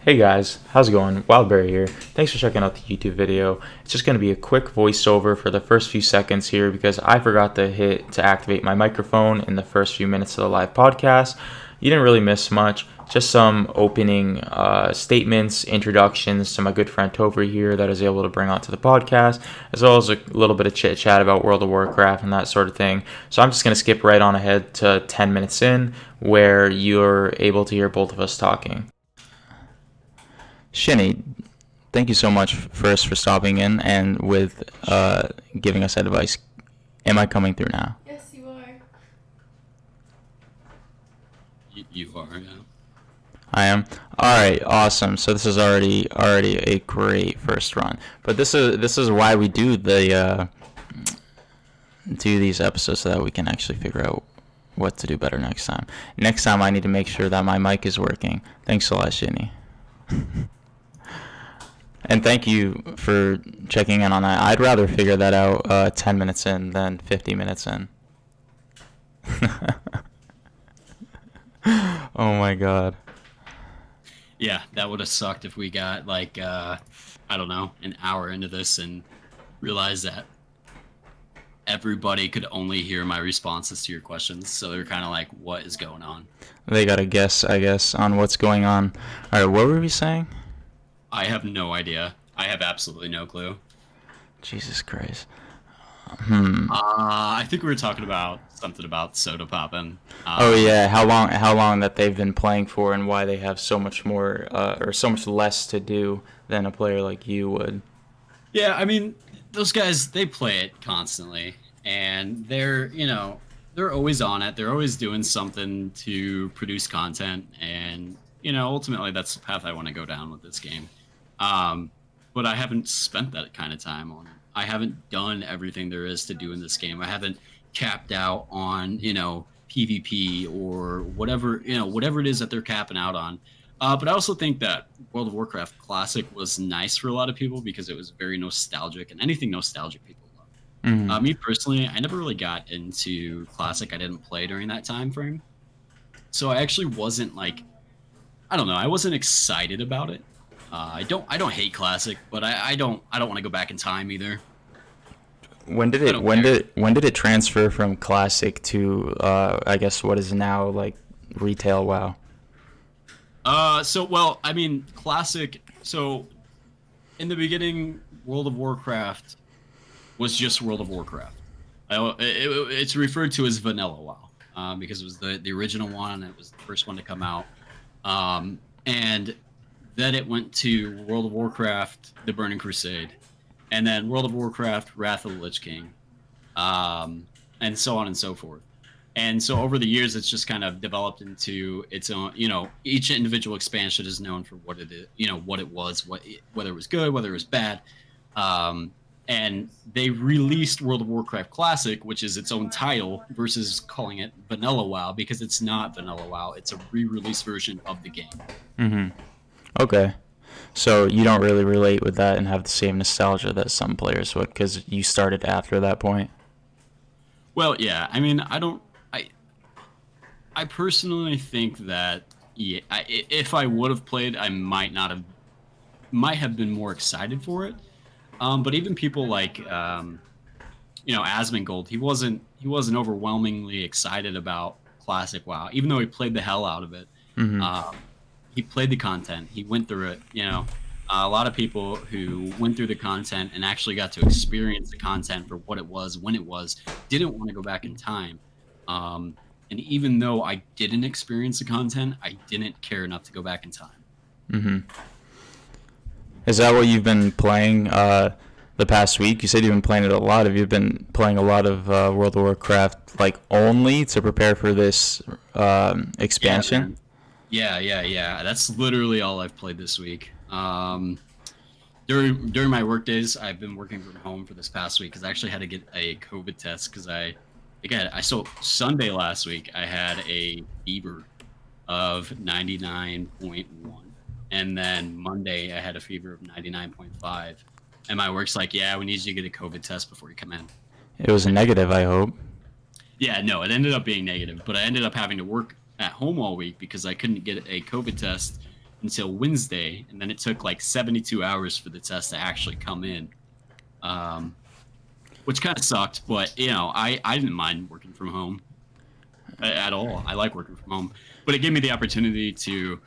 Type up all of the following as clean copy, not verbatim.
Hey guys, how's it going? Wildberry here. Thanks for checking out the YouTube video. It's just going to be a quick voiceover for the first few seconds here because I forgot to hit to activate my microphone in the first few minutes of the live podcast. You didn't really miss much, just some opening statements, introductions to my good friend Topher here that I was able to bring onto the podcast, as well as a little bit of chit chat about World of Warcraft and that sort of thing. So I'm just going to skip right on ahead to 10 minutes in where you're able to hear both of us talking. Shinny, thank you so much first for stopping in and with giving us advice. Am I coming through now? Yes, you are. You are, yeah. I am. All right, awesome. So this is already a great first run. But this is why we do these episodes so that we can actually figure out what to do better next time. Next time I need to make sure that my mic is working. Thanks a lot, Shinny. And thank you for checking in on that. I'd rather figure that out 10 minutes in than 50 minutes in. Oh my god. Yeah, that would have sucked if we got I don't know, an hour into this and realized that everybody could only hear my responses to your questions. So they're kind of like, what is going on? They got to guess, I guess, on what's going on. All right, what were we saying? I have no idea. I have absolutely no clue. Jesus Christ. I think we were talking about something about soda popping. Oh yeah, how long that they've been playing for and why they have so much more or so much less to do than a player like you would. Yeah, I mean, those guys, they play it constantly, and they're always on it. They're always doing something to produce content, and ultimately that's the path I want to go down with this game. But I haven't spent that kind of time on it. I haven't done everything there is to do in this game. I haven't capped out on, PvP or whatever it is that they're capping out on. But I also think that World of Warcraft Classic was nice for a lot of people because it was very nostalgic, and anything nostalgic people love. Mm-hmm. Me personally, I never really got into Classic. I didn't play during that time frame. So I actually wasn't I don't know, I wasn't excited about it. I don't hate Classic, but I don't want to go back in time either. When did it transfer from Classic to I guess what is now like retail WoW? I mean, Classic. So, in the beginning, World of Warcraft was just World of Warcraft. It's referred to as Vanilla WoW because it was the original one. It was the first one to come out, and then it went to World of Warcraft: The Burning Crusade, and then World of Warcraft: Wrath of the Lich King, and so on and so forth. And so over the years, it's just kind of developed into its own. Each individual expansion is known for what it is, what it was, whether it was good, whether it was bad. And they released World of Warcraft Classic, which is its own title, versus calling it Vanilla WoW because it's not Vanilla WoW. It's a re-release version of the game. Mm-hmm. Okay. So you don't really relate with that and have the same nostalgia that some players would because you started after that point. Well, yeah. I mean, I personally think that if I would have played, I might have been more excited for it. But even people like Asmongold, he wasn't overwhelmingly excited about Classic WoW, even though he played the hell out of it. Mm-hmm. He played the content, he went through it. A lot of people who went through the content and actually got to experience the content for what it was when it was didn't want to go back in time. And even though I didn't experience the content, I didn't care enough to go back in time. Mm-hmm. Is that what you've been playing the past week? You said you've been playing it a lot. Have you been playing a lot of World of Warcraft only to prepare for this expansion? Yeah. That's literally all I've played this week. During my work days, I've been working from home for this past week because I actually had to get a COVID test because so Sunday last week I had a fever of 99.1, and then Monday I had a fever of 99.5, and my work's like, yeah, we need you to get a COVID test before you come in. It was a negative, I hope. Yeah, no, it ended up being negative, but I ended up having to work at home all week because I couldn't get a COVID test until Wednesday, and then it took like 72 hours for the test to actually come in, um, which kind of sucked. But I didn't mind working from home at all. I like working from home, but it gave me the opportunity to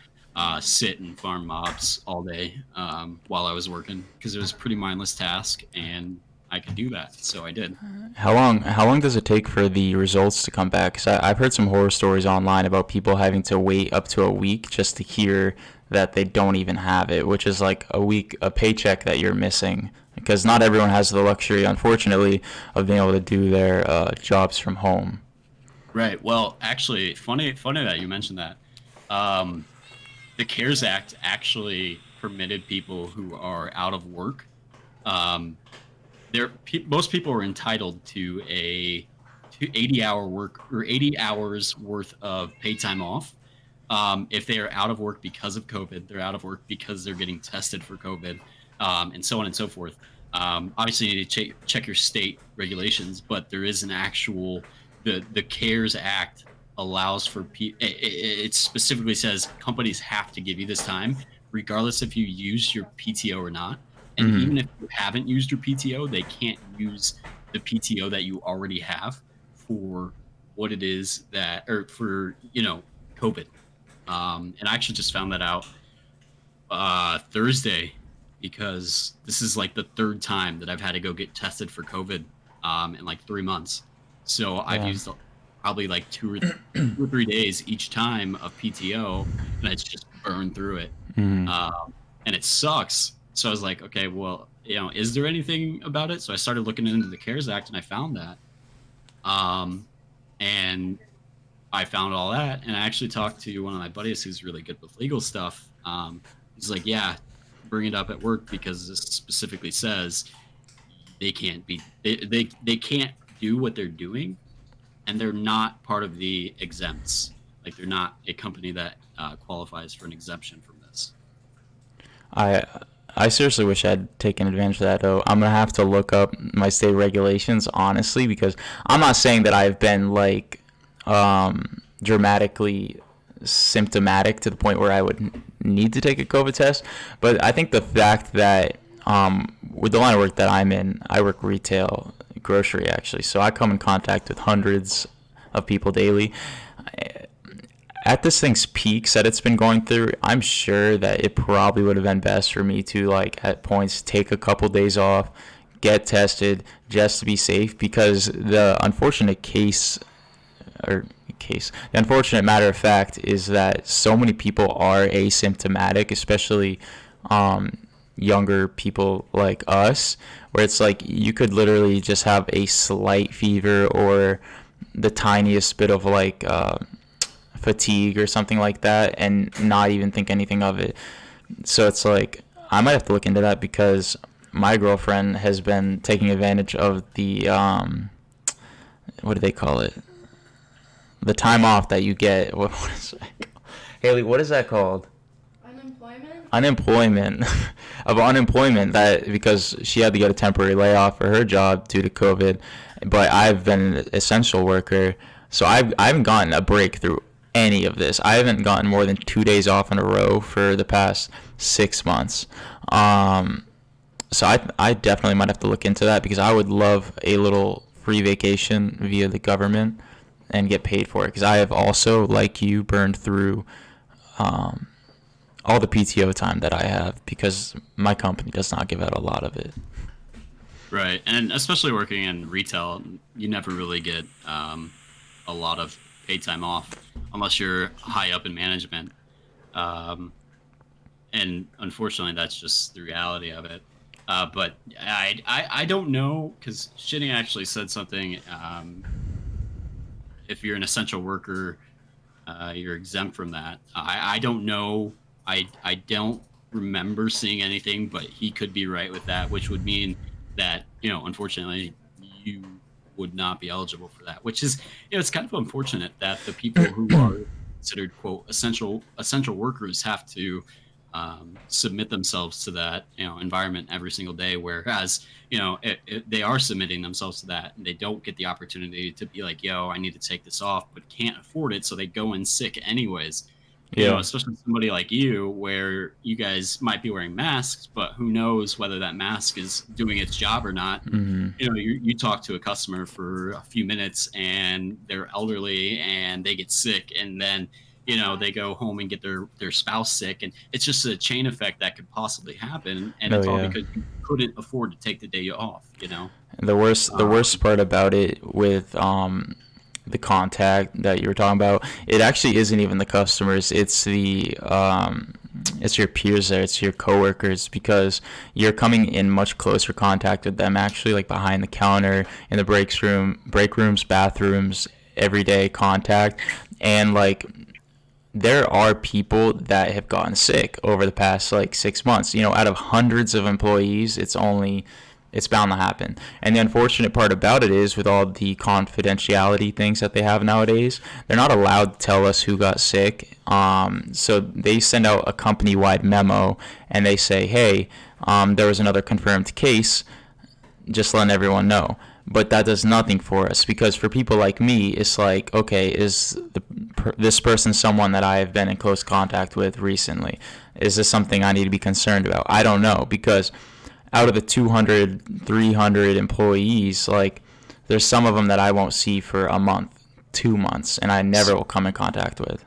sit and farm mobs all day while I was working because it was a pretty mindless task, and I could do that, so I did. How long does it take for the results to come back? Because I've heard some horror stories online about people having to wait up to a week just to hear that they don't even have it, which is like a week, a paycheck that you're missing. Because not everyone has the luxury, unfortunately, of being able to do their jobs from home. Right. Well, actually, funny that you mentioned that. Um, the CARES Act actually permitted people who are out of work. Um, most people are entitled to a 80-hour work or 80 hours worth of paid time off. If they are out of work because of COVID, they're out of work because they're getting tested for COVID, and so on and so forth. Obviously, you need to check your state regulations, but there is an actual the CARES Act allows for it specifically says companies have to give you this time, regardless if you use your PTO or not. And Mm-hmm. even if you haven't used your PTO, they can't use the PTO that you already have for what it is that, or for COVID. And I actually just found that out Thursday because this is like the third time that I've had to go get tested for COVID in like 3 months. So I've Yeah. used probably like 2 or 3 days each time of PTO, and it's just burned through it. Mm-hmm. Um, and it sucks. So I was like, okay, well, is there anything about it? So I started looking into the CARES Act, and I found that. Um, and I found all that, and I actually talked to one of my buddies who's really good with legal stuff. He's like, "Yeah, bring it up at work because this specifically says they can't do what they're doing, and they're not part of the exempts. Like they're not a company that qualifies for an exemption from this." I I seriously wish I'd taken advantage of that though. I'm gonna have to look up my state regulations honestly because I'm not saying that I've been like dramatically symptomatic to the point where I would need to take a COVID test, but I think the fact that with the line of work that I'm in, I work retail grocery actually, so I come in contact with hundreds of people daily at this thing's peaks that it's been going through, I'm sure that it probably would have been best for me to like at points take a couple days off, get tested just to be safe because the unfortunate matter of fact is that so many people are asymptomatic, especially younger people like us, where it's like you could literally just have a slight fever or the tiniest bit of like fatigue or something like that and not even think anything of it. So it's like I might have to look into that because my girlfriend has been taking advantage of the what do they call it? The time off that you get. What is it? Haley, what is that called? Unemployment? Unemployment of unemployment that because she had to get a temporary layoff for her job due to COVID, but I've been an essential worker, so I haven't gotten a break through any of this. I haven't gotten more than 2 days off in a row for the past 6 months. So I definitely might have to look into that because I would love a little free vacation via the government and get paid for it because I have also, like you, burned through um, all the PTO time that I have because my company does not give out a lot of it. Right, and especially working in retail, you never really get a lot of paid time off unless you're high up in management. Um, and unfortunately, that's just the reality of it. But I don't know because Shinny actually said something. If you're an essential worker, you're exempt from that. I don't know. I don't remember seeing anything, but he could be right with that, which would mean that unfortunately, you would not be eligible for that. Which is it's kind of unfortunate that the people who are considered quote essential workers have to submit themselves to that environment every single day, whereas they are submitting themselves to that and they don't get the opportunity to be like, yo, I need to take this off but can't afford it, so they go in sick anyways. Yeah. especially somebody like you, where you guys might be wearing masks, but who knows whether that mask is doing its job or not. And, Hmm. you talk to a customer for a few minutes and they're elderly and they get sick, and then, they go home and get their spouse sick. And it's just a chain effect that could possibly happen. And No, it's all yeah. because you couldn't afford to take the day off. The worst part about it with the contact that you were talking about, it actually isn't even the customers. It's your peers there. It's your coworkers, because you're coming in much closer contact with them, actually, like behind the counter, in the break rooms, bathrooms, everyday contact. And like, there are people that have gotten sick over the past like 6 months. Out of hundreds of employees, it's bound to happen. And the unfortunate part about it is, with all the confidentiality things that they have nowadays, they're not allowed to tell us who got sick. So they send out a company-wide memo and they say, hey, there was another confirmed case, just letting everyone know. But that does nothing for us, because for people like me, it's like, okay, is this person someone that I have been in close contact with recently? Is this something I need to be concerned about? I don't know, because out of the 200, 300 employees, like, there's some of them that I won't see for a month, 2 months, and I never will come in contact with.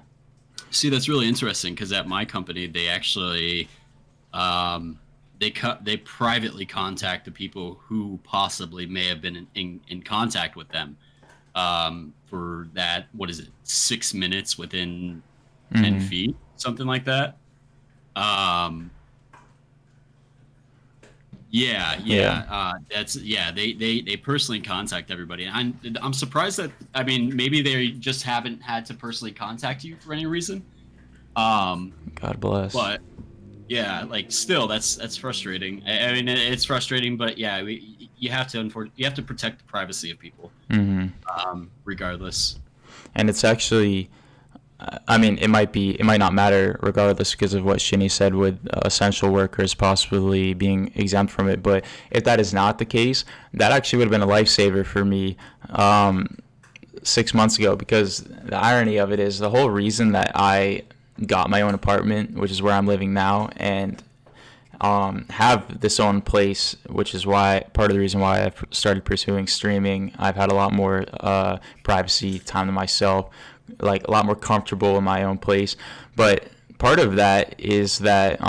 See, that's really interesting, because at my company, they actually they privately contact the people who possibly may have been in contact with them, for that, what is it, 6 minutes within 10 Mm-hmm. feet, something like that. Um, yeah, Yeah. yeah, they personally contact everybody. And I'm surprised that, I mean, maybe they just haven't had to personally contact you for any reason. Um, God bless. but yeah, like, still, that's frustrating. I mean, it's frustrating, but yeah, you have to you have to protect the privacy of people, Mm-hmm. regardless. And it's actually, I mean, it might not matter regardless, because of what Shinny said with essential workers possibly being exempt from it. But if that is not the case, that actually would have been a lifesaver for me 6 months ago, because the irony of it is, the whole reason that I got my own apartment, which is where I'm living now, and have this own place, which is why part of the reason why I've started pursuing streaming. I've had a lot more privacy, time to myself, like a lot more comfortable in my own place. But part of that is that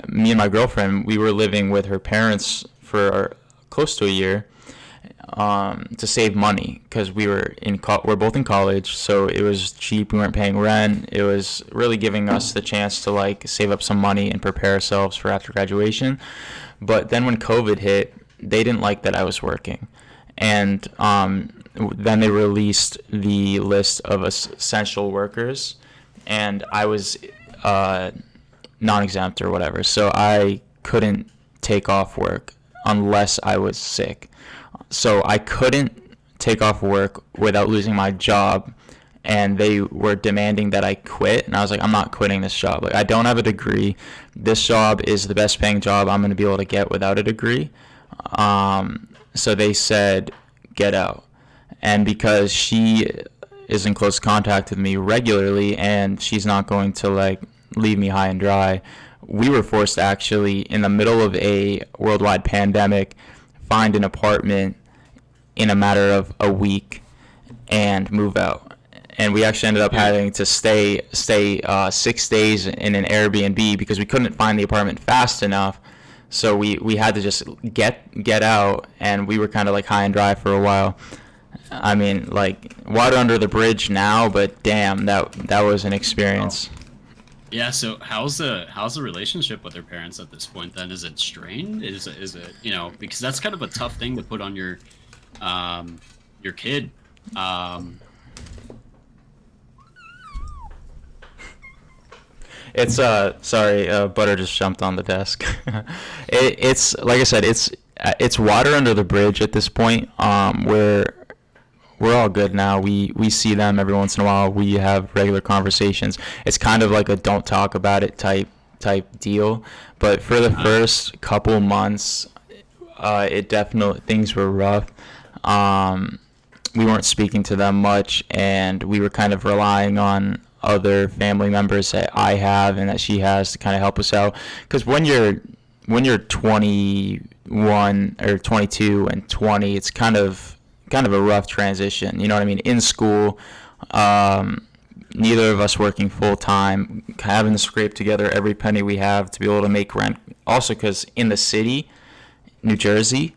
me and my girlfriend, we were living with her parents for close to a year, to save money, because we're both in college, so it was cheap. We weren't paying rent. It was really giving us the chance to like save up some money and prepare ourselves for after graduation. But then when COVID hit, they didn't like that I was working, and then they released the list of essential workers, and I was non-exempt or whatever, so I couldn't take off work unless I was sick. So I couldn't take off work without losing my job, and they were demanding that I quit, and I was like, I'm not quitting this job. Like, I don't have a degree. This job is the best paying job I'm going to be able to get without a degree. So they said, get out. And because she is in close contact with me regularly, and she's not going to like leave me high and dry, we were forced to actually, in the middle of a worldwide pandemic, find an apartment in a matter of a week and move out. And we actually ended up having to stay 6 days in an Airbnb, because we couldn't find the apartment fast enough. So we had to just get out, and we were kind of like high and dry for a while. I mean, like, water under the bridge now, but damn, that was an experience. Yeah. So how's the relationship with their parents at this point? Then, is it strained? Is it, because that's kind of a tough thing to put on your kid. It's sorry, butter just jumped on the desk. It's like I said, it's water under the bridge at this point. We're all good now. We see them every once in a while. We have regular conversations. It's kind of like a don't talk about it type deal. But for the first couple months, it definitely, things were rough. We weren't speaking to them much, and we were kind of relying on other family members that I have and that she has to kind of help us out. Because when you're 21 or 22 and 20, it's kind of a rough transition. You know what I mean? In school, neither of us working full time, having to scrape together every penny we have to be able to make rent. Also, because in the city, New Jersey,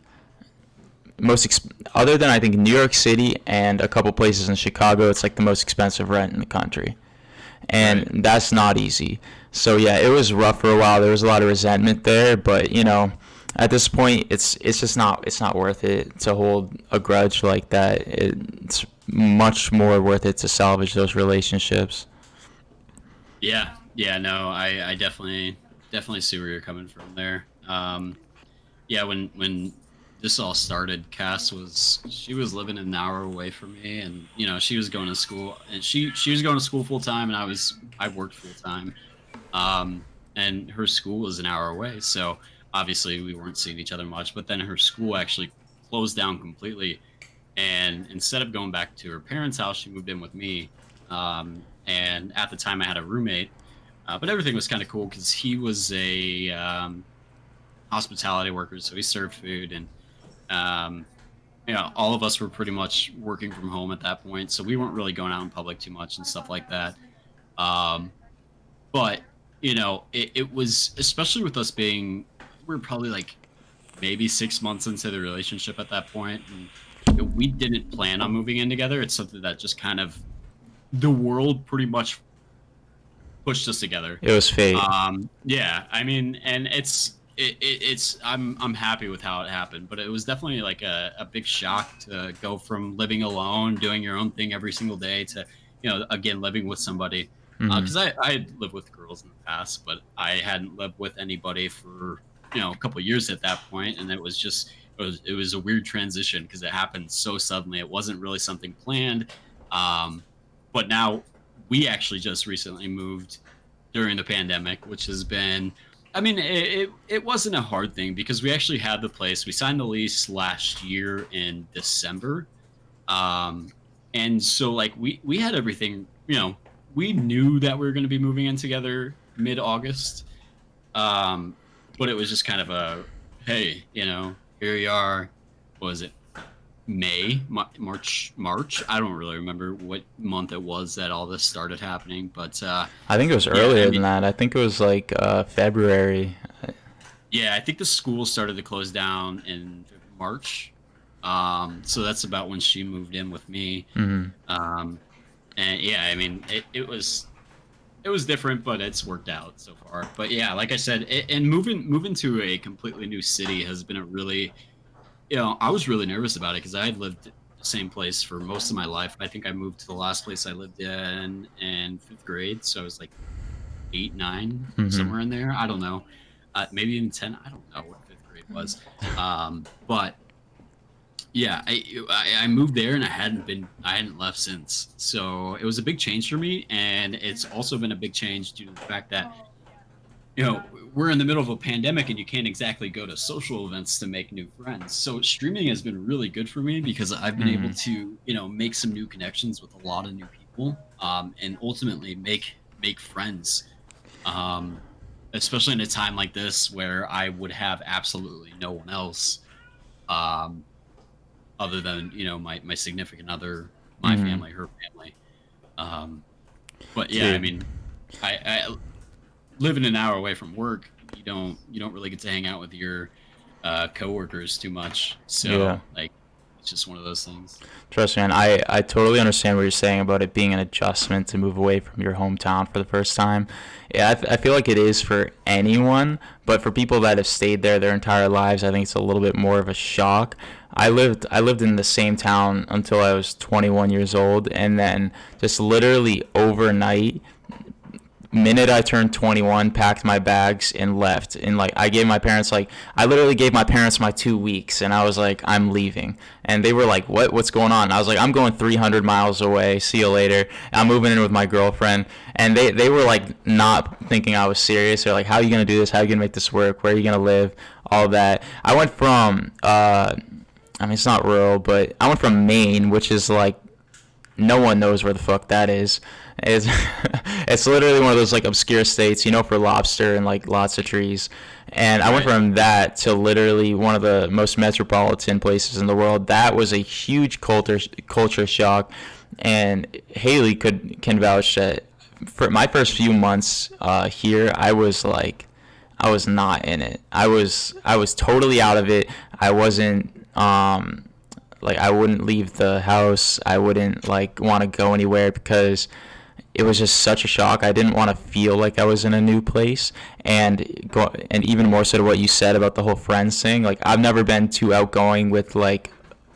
other than I think New York City and a couple places in Chicago, it's like the most expensive rent in the country, and Right. that's not easy. So yeah, it was rough for a while. There was a lot of resentment there, but at this point, it's just not worth it to hold a grudge like that. It's much more worth it to salvage those relationships. Yeah, yeah, no, I definitely see where you're coming from there. Yeah, when this all started, she was living an hour away from me, and she was going to school, and she was going to school full time, and I worked full time, and her school was an hour away, so obviously we weren't seeing each other much. But then her school actually closed down completely, and instead of going back to her parents' house, she moved in with me. And at the time, I had a roommate, but everything was kind of cool because he was a hospitality worker, so he served food, and um, all of us were pretty much working from home at that point, so we weren't really going out in public too much and stuff like that. Um, but it was, especially with us being, we were probably like maybe 6 months into the relationship at that point, and we didn't plan on moving in together. It's something that just kind of the world pretty much pushed us together. It was fate. Yeah, I mean, and it's I'm happy with how it happened, but it was definitely like a big shock to go from living alone, doing your own thing every single day, to again living with somebody. Hmm. Because I had lived with girls in the past, but I hadn't lived with anybody for a couple of years at that point, and it was a weird transition because it happened so suddenly. It wasn't really something planned. Um, but now we actually just recently moved during the pandemic, which has been, I mean, it wasn't a hard thing because we actually had the place. We signed the lease last year in December. Um, and so like we had everything, we knew that we were going to be moving in together mid-August. Um, but it was just kind of hey, here we are. What was it? March. I don't really remember what month it was that all this started happening, but I think it was yeah, I earlier than mean, that. I think it was like February. yeah, I think the school started to close down in March. So that's about when she moved in with me. Hmm. Um, and yeah, I mean, it was different, but it's worked out so far. But yeah, like I said, and moving to a completely new city has been a really, I was really nervous about it because I had lived the same place for most of my life. I think I moved to the last place I lived in fifth grade, so I was like 8, 9, Hmm. somewhere in there. I don't know, maybe even 10. I don't know what fifth grade was, but yeah, I moved there and I hadn't left since. So it was a big change for me, and it's also been a big change due to the fact that we're in the middle of a pandemic and you can't exactly go to social events to make new friends. So streaming has been really good for me because I've been able Hmm. to make some new connections with a lot of new people, and ultimately make friends. Um, Especially in a time like this where I would have absolutely no one else. Um, Other than my significant other, my Hmm. family, her family. Um, but yeah, I Dude. mean, I living an hour away from work, you don't really get to hang out with your coworkers too much. Yeah. So like, it's just one of those things. Trust me, man. I totally understand what you're saying about it being an adjustment to move away from your hometown for the first time. Yeah, I feel like it is for anyone, but for people that have stayed there their entire lives, I think it's a little bit more of a shock. I lived in the same town until I was 21 years old, and then just literally overnight, minute I turned 21, packed my bags and left. And like I literally gave my parents my 2 weeks, and I was like, I'm leaving. And they were like, what's going on? And I was like, I'm going 300 miles away. See you later. I'm moving in with my girlfriend. And they were like not thinking I was serious. They're like, how are you gonna do this? How are you gonna make this work? Where are you gonna live? All that. I went from I mean, it's not rural, but I went from Maine, which is like no one knows where the fuck that is. It's it's literally one of those like obscure states, for lobster and like lots of trees. And I went Right. from that to literally one of the most metropolitan places in the world. That was a huge culture shock. And Haley can vouch that for my first few months here, I was not in it. I was totally out of it. I wasn't like I wouldn't leave the house. I wouldn't like want to go anywhere because it was just such a shock. I didn't want to feel like I was in a new place, and even more so to what you said about the whole friends thing. Like I've never been too outgoing with like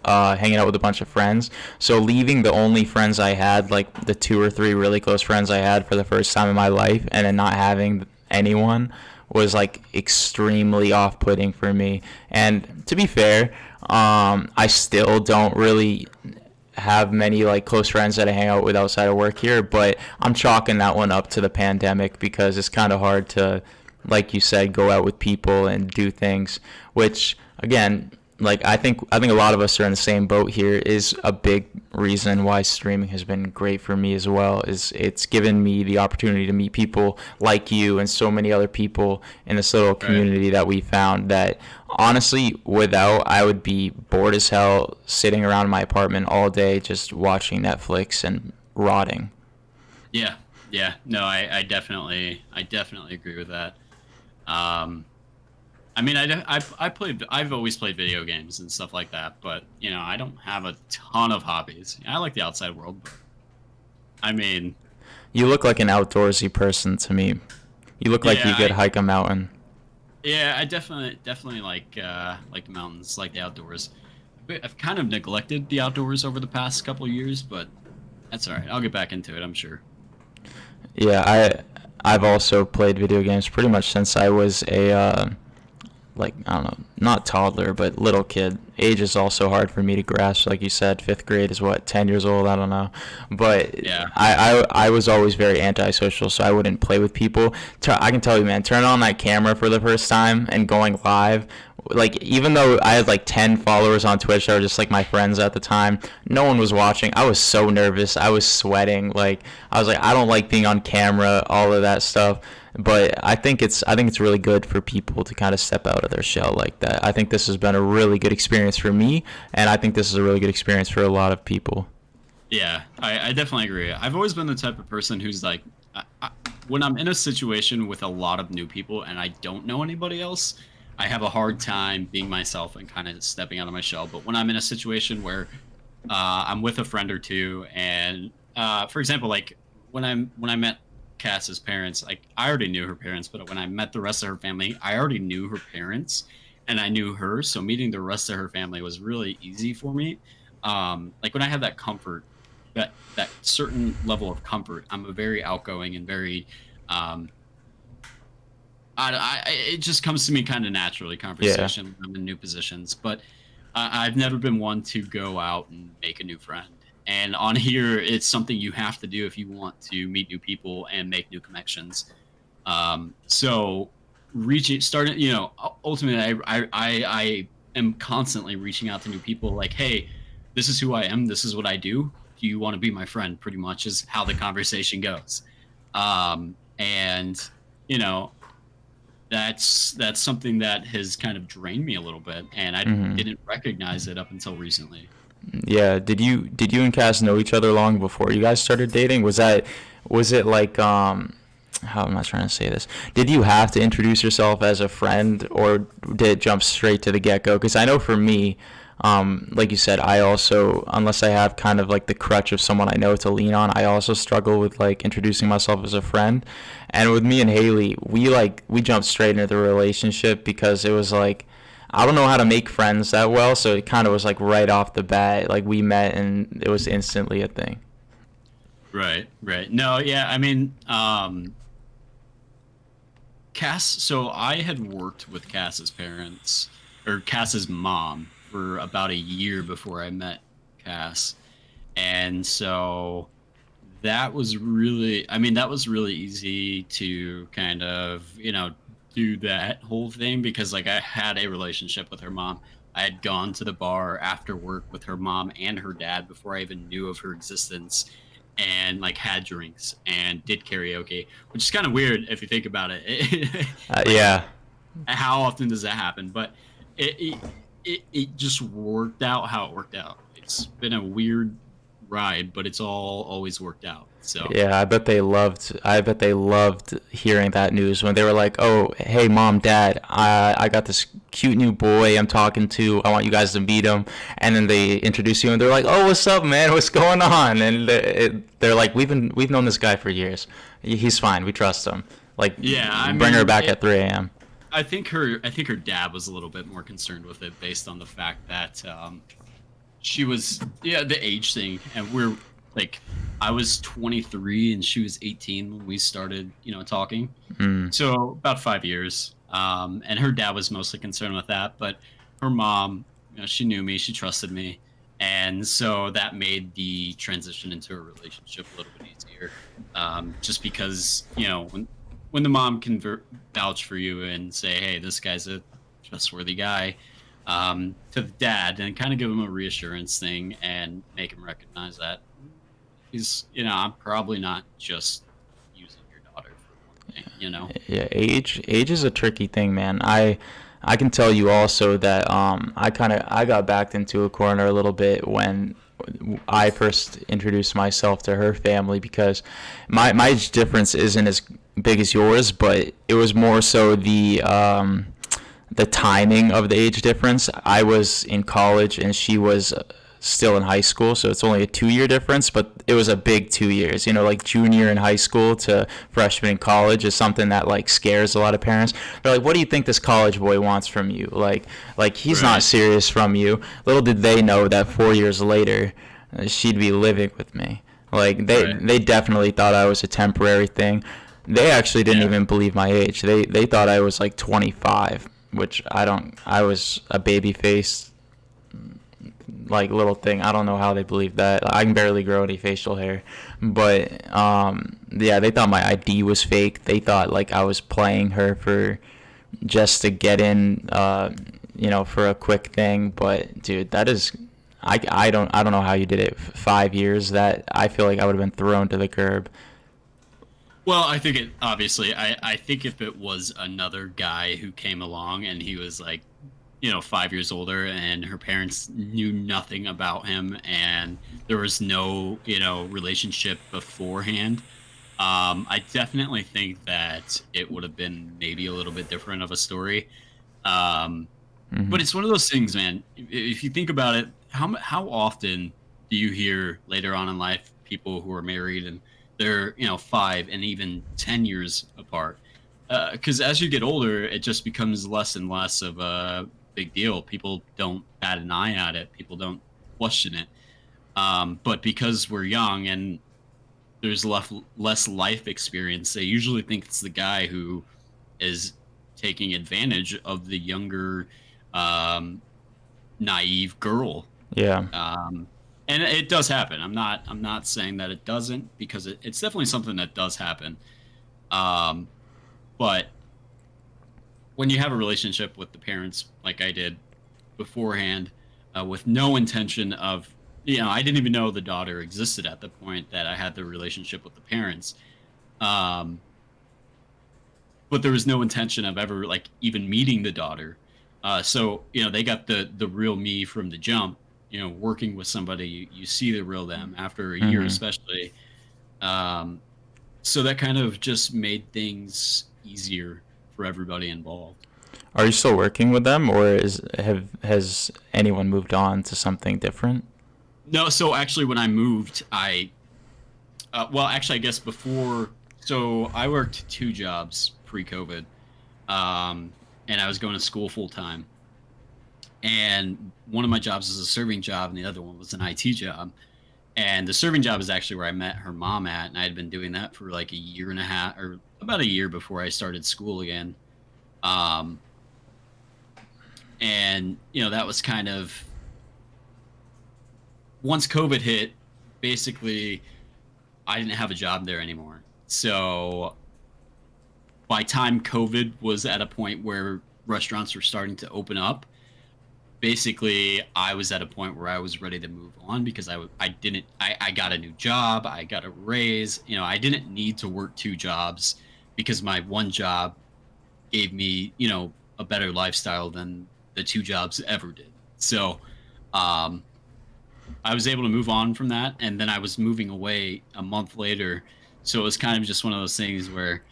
hanging out with a bunch of friends. So leaving the only friends I had, like the two or three really close friends I had for the first time in my life, and then not having anyone was like extremely off-putting for me. And to be fair, I still don't really have many like close friends that I hang out with outside of work here, but I'm chalking that one up to the pandemic because it's kind of hard to, like you said, go out with people and do things, which again, like I think a lot of us are in the same boat here. Is a big reason why streaming has been great for me as well. Is it's given me the opportunity to meet people like you and so many other people in this little Right. community that we found that honestly without I would be bored as hell sitting around my apartment all day just watching Netflix and rotting. Yeah. Yeah. No, I definitely agree with that. Um, I mean, I've always played video games and stuff like that, but I don't have a ton of hobbies. I like the outside world, but I mean, You look like an outdoorsy person to me. You look like yeah, you could hike a mountain. I definitely like the mountains, like the outdoors. I've kind of neglected the outdoors over the past couple of years, but that's all right. I'll get back into it, I'm sure. Yeah, I've also played video games pretty much since I was a like I don't know, not toddler, but little kid. Age is also hard for me to grasp. Like you said, fifth grade is what, 10 years old. I don't know, but Yeah. I was always very antisocial, so I wouldn't play with people. I can tell you, man, turning on that camera for the first time and going live. Like even though I had like 10 followers on Twitch that were just like my friends at the time, no one was watching. I was so nervous. I was sweating. Like I was like, I don't like being on camera. All of that stuff. But I think it's really good for people to kind of step out of their shell like that. I think this has been a really good experience for me, and I think this is a really good experience for a lot of people. Yeah, I definitely agree. I've always been the type of person who's like, when I'm in a situation with a lot of new people and I don't know anybody else, I have a hard time being myself and kind of stepping out of my shell. But when I'm in a situation where I'm with a friend or two, and for example, like when I met Cass's parents, like I already knew her parents, but when I met the rest of her family, I already knew her parents and I knew her, so meeting the rest of her family was really easy for me. Like when I have that comfort, that certain level of comfort, I'm a very outgoing and very um, it just comes to me kind of naturally, Yeah. conversation when I'm in new positions. But I've never been one to go out and make a new friend. And on here, it's something you have to do if you want to meet new people and make new connections. So reaching, starting, ultimately, I am constantly reaching out to new people. Like, hey, this is who I am. This is what I do. Do you want to be my friend? Pretty much is how the conversation goes. And you know, that's something that has kind of drained me a little bit, and I Hmm. didn't recognize it up until recently. Yeah. Did you and Cass know each other long before you guys started dating? Was it like how am I trying to say this? Did you have to introduce yourself as a friend, or did it jump straight to the get go? Because I know for me, like you said, I also, unless I have kind of like the crutch of someone I know to lean on, I also struggle with like introducing myself as a friend. And with me and Haley, we jumped straight into the relationship because it was like I don't know how to make friends that well, so it kind of was like right off the bat, like we met and it was instantly a thing. Right, right. No, yeah, I mean, Cass. So I had worked with Cass's parents or Cass's mom for about a year before I met Cass, and so that was really easy to kind of do that whole thing because like I had a relationship with her mom. I had gone to the bar after work with her mom and her dad before I even knew of her existence, and like had drinks and did karaoke, which is kind of weird if you think about it. Like, Yeah. how often does that happen? But it just worked out how it worked out. It's been a weird ride, but it's all always worked out. So Yeah, I bet they loved hearing that news when they were like, "Oh, hey, mom, dad, I got this cute new boy I'm talking to. I want you guys to meet him." And then they introduce you, and they're like, "Oh, what's up, man? What's going on?" And they're like, "We've known this guy for years. He's fine. We trust him. Like, yeah, I bring her mean, back at 3 a.m." I think her dad was a little bit more concerned with it based on the fact that she was, yeah, the age thing, and we're like, I was 23 and she was 18 when we started, talking. Mm. So about 5 years. And her dad was mostly concerned with that, but her mom, she knew me, she trusted me, and so that made the transition into a relationship a little bit easier. Just because when the mom can vouch for you and say, "Hey, this guy's a trustworthy guy," to the dad, and kind of give him a reassurance thing and make him recognize that he's, I'm probably not just using your daughter for one thing. Yeah, age is a tricky thing, man. I can tell you also that I got backed into a corner a little bit when I first introduced myself to her family because my age difference isn't as big as yours, but it was more so the timing of the age difference. I was in college and she was still in high school, so it's only a 2 year difference, but it was a big 2 years. Like junior in high school to freshman in college is something that like scares a lot of parents. They're like, "What do you think this college boy wants from you? Like he's not Right. serious from you." Little did they know that 4 years later, she'd be living with me. Like Right. they definitely thought I was a temporary thing. They actually didn't Yeah. even believe my age. They thought I was like 25, which I don't. I was a baby face like little thing. I don't know how they believe that. I can barely grow any facial hair, but yeah, they thought my ID was fake. They thought like I was playing her for just to get in, for a quick thing. But dude, that is, I don't know how you did it. 5 years. That I feel like I would have been thrown to the curb. Well, I think it obviously. I think if it was another guy who came along and he was like, 5 years older, and her parents knew nothing about him, and there was no, relationship beforehand. I definitely think that it would have been maybe a little bit different of a story. Um, Hmm. but it's one of those things, man. If you think about it, how often do you hear later on in life people who are married and they're 5 and even 10 years apart? Because as you get older, it just becomes less and less of a big deal. People don't bat an eye at it. People don't question it. But because we're young and there's less life experience, they usually think it's the guy who is taking advantage of the younger, um, naive girl. Yeah. Um, and it does happen. I'm not saying that it doesn't, because it's definitely something that does happen. Um, but when you have a relationship with the parents, like I did beforehand, with no intention of, I didn't even know the daughter existed at the point that I had the relationship with the parents. Um, but there was no intention of ever like even meeting the daughter. So they got the real me from the jump. Working with somebody, you see the real them after a year, Hmm. especially. Um, so that kind of just made things easier for everybody involved. Are you still working with them, or has anyone moved on to something different? No, so actually, when I moved, well, actually, I guess before, so I worked two jobs pre-COVID, um, and I was going to school full time. And one of my jobs was a serving job, and the other one was an IT job. And the serving job is actually where I met her mom at, and I had been doing that for like a year and a half, or about a year before I started school again. Um, and that was kind of, once COVID hit, basically I didn't have a job there anymore. So by time COVID was at a point where restaurants were starting to open up, basically I was at a point where I was ready to move on because I didn't I got a new job, I got a raise, I didn't need to work two jobs because my one job gave me, a better lifestyle than the two jobs ever did. So, um I was able to move on from that, and then I was moving away a month later. So it was kind of just one of those things where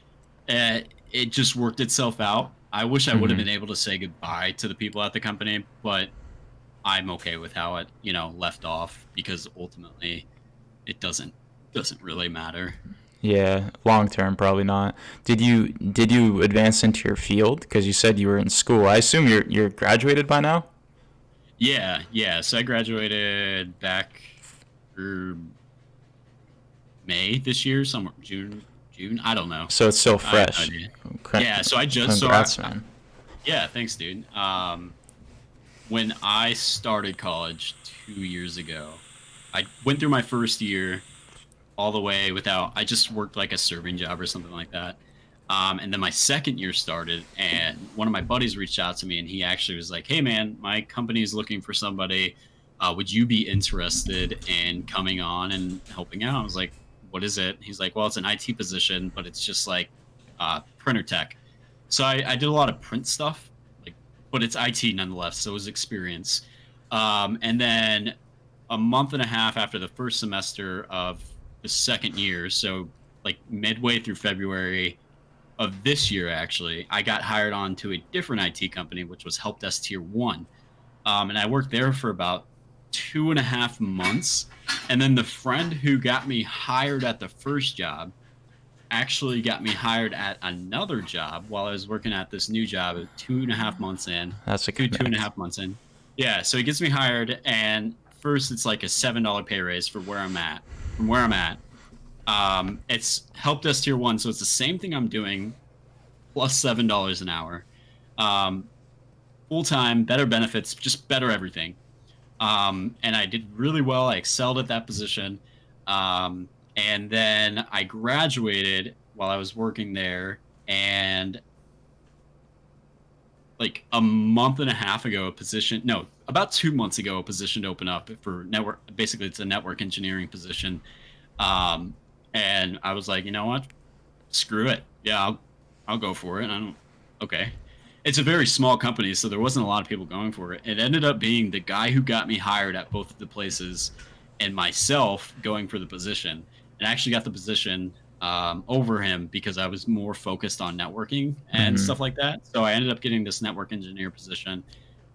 it just worked itself out. I wish I would have Hmm. been able to say goodbye to the people at the company, but I'm okay with how it, left off because ultimately it doesn't really matter. Yeah, long term probably not. Did you advance into your field? Because you said you were in school. I assume you're graduated by now. Yeah, yeah. So I graduated back for May this year, somewhere June. I don't know. So it's still I have no fresh. idea. Cra- Yeah. So Congrats, man. yeah. Thanks, dude. When I started college 2 years ago, I went through my first year all the way without. I just worked like a serving job or something like that. And then my second year started, and one of my buddies reached out to me, and he actually was like, "Hey, man, my company is looking for somebody. Would you be interested in coming on and helping out?" I was like, "What is it?" He's like, "Well, it's an IT position, but it's just like printer tech." So I did a lot of print stuff, like, but it's IT nonetheless. So it was experience. And then a month and a half after the first semester of the second year, so like midway through February of this year, actually, I got hired on to a different IT company, which was Help Desk Tier 1. And I worked there for about 2.5 months. And then the friend who got me hired at the first job actually got me hired at another job while I was working at this new job 2.5 months in, That's a two and a connect. half months in. Yeah. So he gets me hired. And first, it's like a $7 pay raise for where I'm at, from where I'm at. It's Help Desk Tier 1. So it's the same thing I'm doing plus $7 an hour. Um, Full time, better benefits, just better everything. And I did really well. I excelled at that position. And then I graduated while I was working there. And like a month and a half ago, no, about 2 months ago, a position opened up for network. Basically, it's a network engineering position. Um, and I was like, you know what? Screw it. Yeah, I'll go for it. I don't. Okay. It's a very small company, so there wasn't a lot of people going for it. It ended up being the guy who got me hired at both of the places, and myself going for the position. And I actually got the position over him because I was more focused on networking and Hmm. stuff like that. So I ended up getting this network engineer position,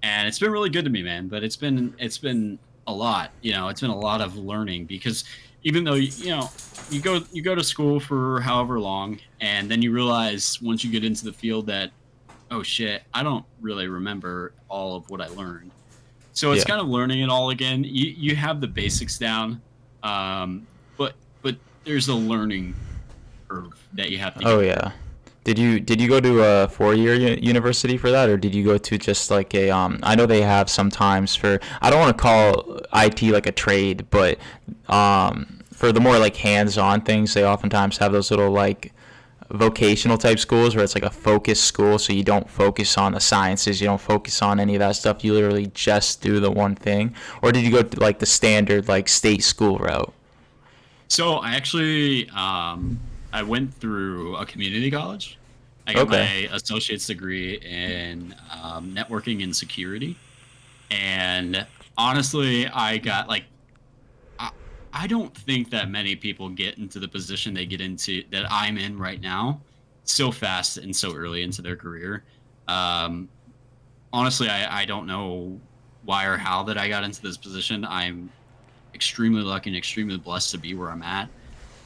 and it's been really good to me, man. But it's been a lot. It's been a lot of learning because even though you go to school for however long, and then you realize once you get into the field that, oh shit, I don't really remember all of what I learned. So it's Yeah. kind of learning it all again. You have the basics down, but there's a learning curve that you have to Oh get through. yeah. Did you go to a 4 year university for that, or did you go to just like a I know they have sometimes for, I don't want to call IT like a trade, but for the more like hands-on things, they oftentimes have those little like vocational type schools where it's like a focus school, so you don't focus on the sciences, you don't focus on any of that stuff, you literally just do the one thing. Or did you go to like the standard like state school route? So I went through a community college. I got Okay. my associate's degree in networking and security. And honestly, I got like I, I don't think that many people get into the position they get into that I'm in right now so fast and so early into their career. Um, Honestly, I don't know why or how that I got into this position. I'm extremely lucky and extremely blessed to be where I'm at.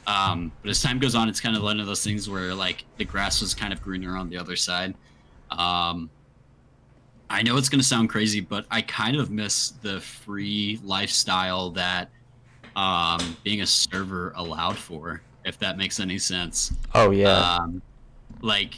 But as time goes on, it's kind of one of those things where like the grass was kind of greener on the other side. Um, I know it's going to sound crazy, but I kind of miss the free lifestyle that being a server allowed for, if that makes any sense. Oh yeah. Um, like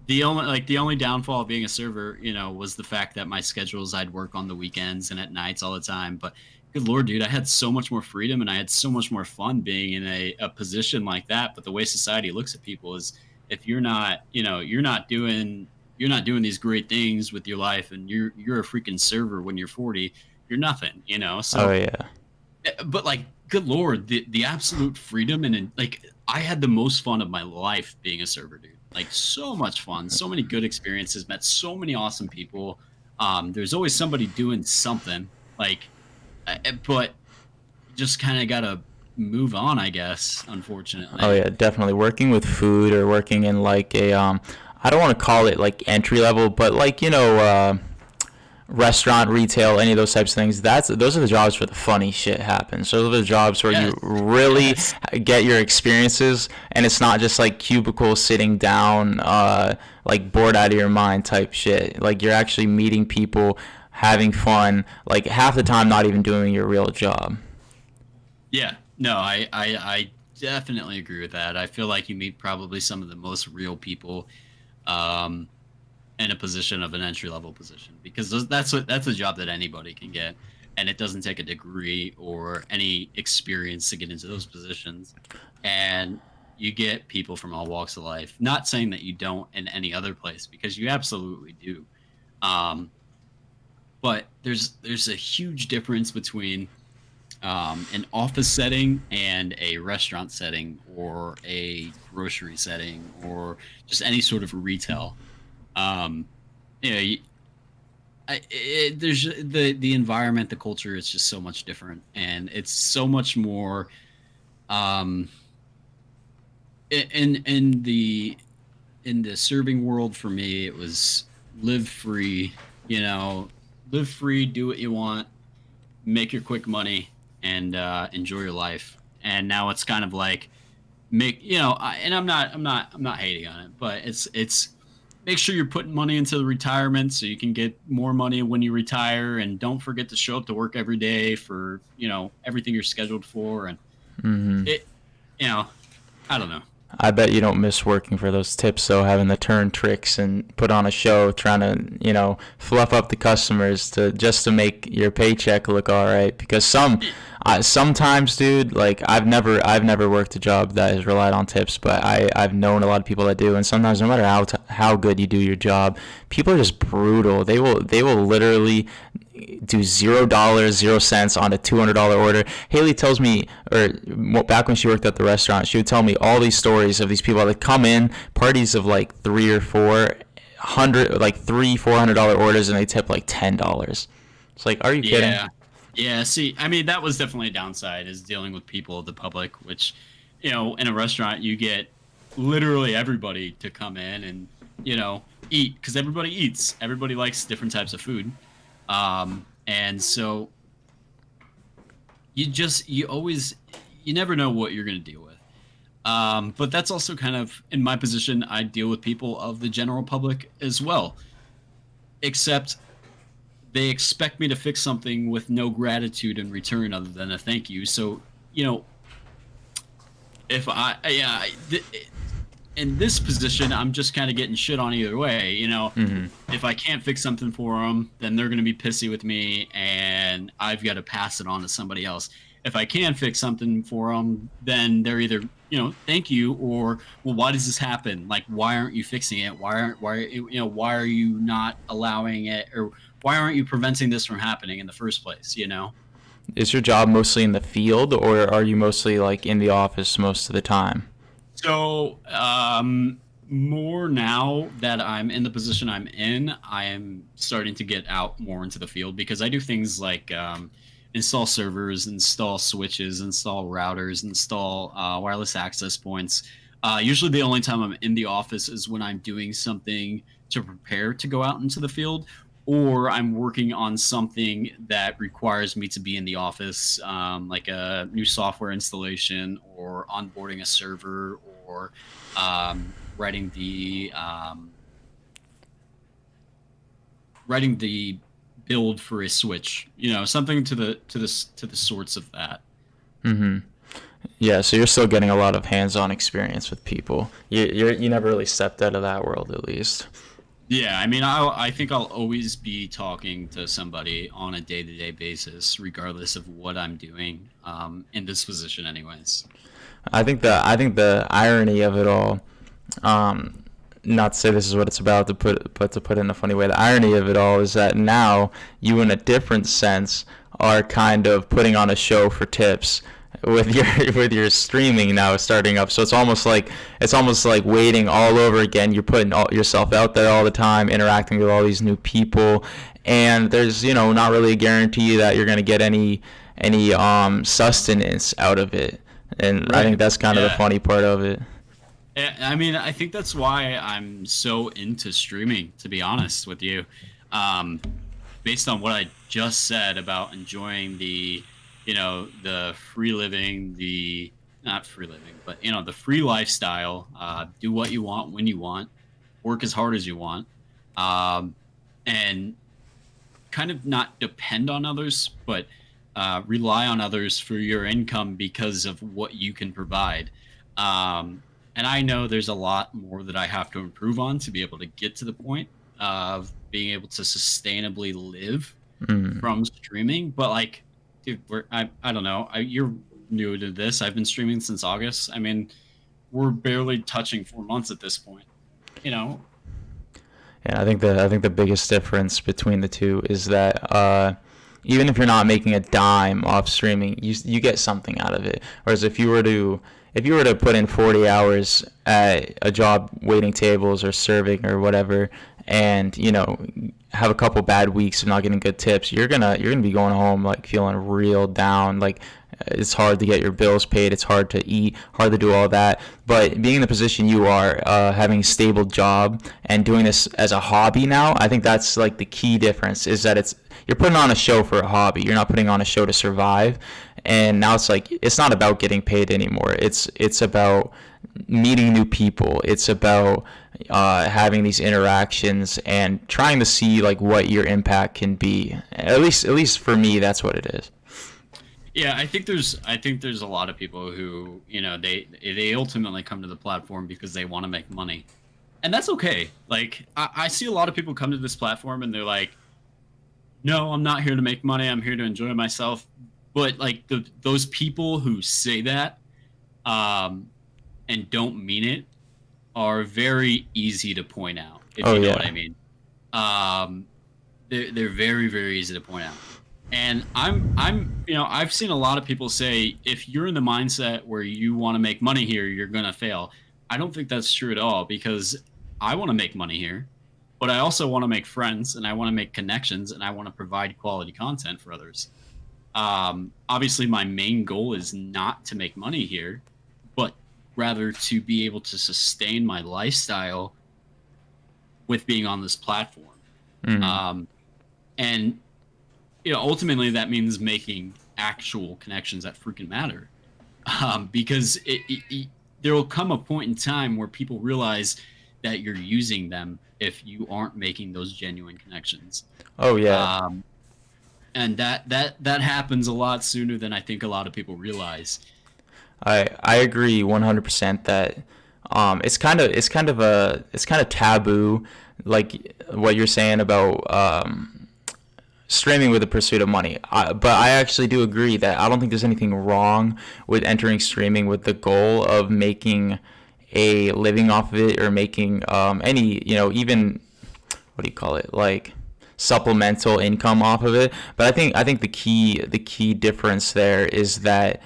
the only downfall of being a server, was the fact that my schedules I'd work on the weekends and at nights all the time. But good lord, dude, I had so much more freedom and I had so much more fun being in a position like that. But the way society looks at people is if you're not doing you're not doing these great things with your life, and you're a freaking server when you're 40. You're nothing, you know. Oh So, yeah. but like, good lord, the absolute freedom and like, I had the most fun of my life being a server, dude. Like, so much fun, so many good experiences, met so many awesome people. There's always somebody doing something, like, but you just kind of gotta move on, I guess. Oh Unfortunately, yeah, definitely. Working with food or working in like a I don't want to call it like entry level, but like restaurant, retail, any of those types of things. Those are the jobs where the funny shit happens. Those are the jobs where you yes, really yes, get your experiences, and it's not just like cubicle sitting down, like bored out of your mind type shit. Like you're actually meeting people, having fun. Like half the time, not even doing your real job. yeah. No, I definitely agree with that. I feel like you meet probably some of the most real people. Um, in a position of an entry level position, because that's a job that anybody can get, and it doesn't take a degree or any experience to get into those positions, and you get people from all walks of life. Not saying that you don't in any other place, because you absolutely do. um, but there's a huge difference between an office setting and a restaurant setting, or a grocery setting, or just any sort of retail. um, you know, there's the environment, the culture is just so much different, and it's so much more. Um, in the serving world, for me, it was live free. You know, live free, do what you want, make your quick money, and enjoy your life. And now it's kind of like, and I'm not hating on it, but it's make sure you're putting money into the retirement so you can get more money when you retire, and don't forget to show up to work every day for everything you're scheduled for. And it you know I don't know. I bet you don't miss working for those tips, though, having to turn tricks and put on a show, trying to, fluff up the customers to just to make your paycheck look all right. Because sometimes, dude, like I've never worked a job that has relied on tips, but I've known a lot of people that do, and sometimes no matter how good you do your job, people are just brutal. They will literally do $0, 0 cents on a $200 order. Haley tells me, or back when she worked at the restaurant, she would tell me all these stories of these people that come in, parties of like three or four hundred, like $300-400 orders, and they tip like $10. It's like, are you kidding? Yeah. Yeah, see, I mean, that was definitely a downside, is dealing with people of the public, which, in a restaurant, you get literally everybody to come in and, eat, because everybody eats. Everybody likes different types of food. And so you never know what you're going to deal with. But that's also kind of, in my position, I deal with people of the general public as well, except they expect me to fix something with no gratitude in return other than a thank you. So, if I, yeah, in this position, I'm just kind of getting shit on either way. If I can't fix something for them, then they're going to be pissy with me, and I've got to pass it on to somebody else. If I can fix something for them, then they're either, thank you, or, well, why does this happen? Like, why aren't you fixing it? Why are you not allowing it, or why aren't you preventing this from happening in the first place? Is your job mostly in the field, or are you mostly like in the office most of the time? So, more now that I'm in the position I'm in, I am starting to get out more into the field, because I do things like install servers, install switches, install routers, install wireless access points. Usually, the only time I'm in the office is when I'm doing something to prepare to go out into the field, or I'm working on something that requires me to be in the office, like a new software installation, or onboarding a server, or writing the build for a switch. Something to the sorts of that. Yeah, so you're still getting a lot of hands-on experience with people. You never really stepped out of that world, at least. Yeah, I mean, I think I'll always be talking to somebody on a day-to-day basis, regardless of what I'm doing, in this position, anyways. I think the irony of it all, not to say this is what it's about, but to put it in a funny way, the irony of it all is that now you, in a different sense, are kind of putting on a show for tips with your with your streaming now starting up. So it's almost like waiting all over again. You're putting yourself out there all the time, interacting with all these new people, and there's not really a guarantee that you're going to get any sustenance out of it. And Right. I think that's kind of the funny part of it. I mean, I think that's why I'm so into streaming, to be honest with you. Um, Based on what I just said about enjoying the free living, the not free living, but the free lifestyle. Do what you want when you want, work as hard as you want, um, and kind of not depend on others, but rely on others for your income because of what you can provide. And I know there's a lot more that I have to improve on to be able to get to the point of being able to sustainably live Mm. from streaming. But like, dude, I don't know. You're new to this. I've been streaming since August. I mean, we're barely touching 4 months at this point. You know, Yeah, I think the biggest difference between the two is that even if you're not making a dime off streaming, you get something out of it. Whereas if you were to put in 40 hours at a job waiting tables or serving or whatever, and have a couple bad weeks of not getting good tips, you're gonna be going home like feeling real down. Like it's hard to get your bills paid, it's hard to eat, hard to do all that. But being in the position you are, having a stable job and doing this as a hobby now, I think that's like the key difference, is that you're putting on a show for a hobby. You're not putting on a show to survive. And now it's like it's not about getting paid anymore. It's about meeting new people. It's about having these interactions and trying to see like what your impact can be. At least for me, that's what it is. yeah. I think there's a lot of people who they ultimately come to the platform because they want to make money, and that's okay. Like I see a lot of people come to this platform and they're like, no, I'm not here to make money. I'm here to enjoy myself. But like those people who say that um, and don't mean it are very easy to point out, if Oh you know yeah. what I mean. Um, they're very, very easy to point out. And I've seen a lot of people say, if you're in the mindset where you want to make money here, you're gonna fail. I don't think that's true at all, because I want to make money here, but I also want to make friends, and I want to make connections, and I want to provide quality content for others. Obviously, my main goal is not to make money here, but rather to be able to sustain my lifestyle with being on this platform. Mm. Um, and ultimately, that means making actual connections that freaking matter. Because there will come a point in time where people realize that you're using them if you aren't making those genuine connections. Oh yeah. Um, and that happens a lot sooner than I think a lot of people realize. I agree 100% that it's kind of taboo, like what you're saying about streaming with the pursuit of money. But I actually do agree that I don't think there's anything wrong with entering streaming with the goal of making a living off of it, or making any, even, what do you call it, like supplemental income off of it. But I think the key difference there is that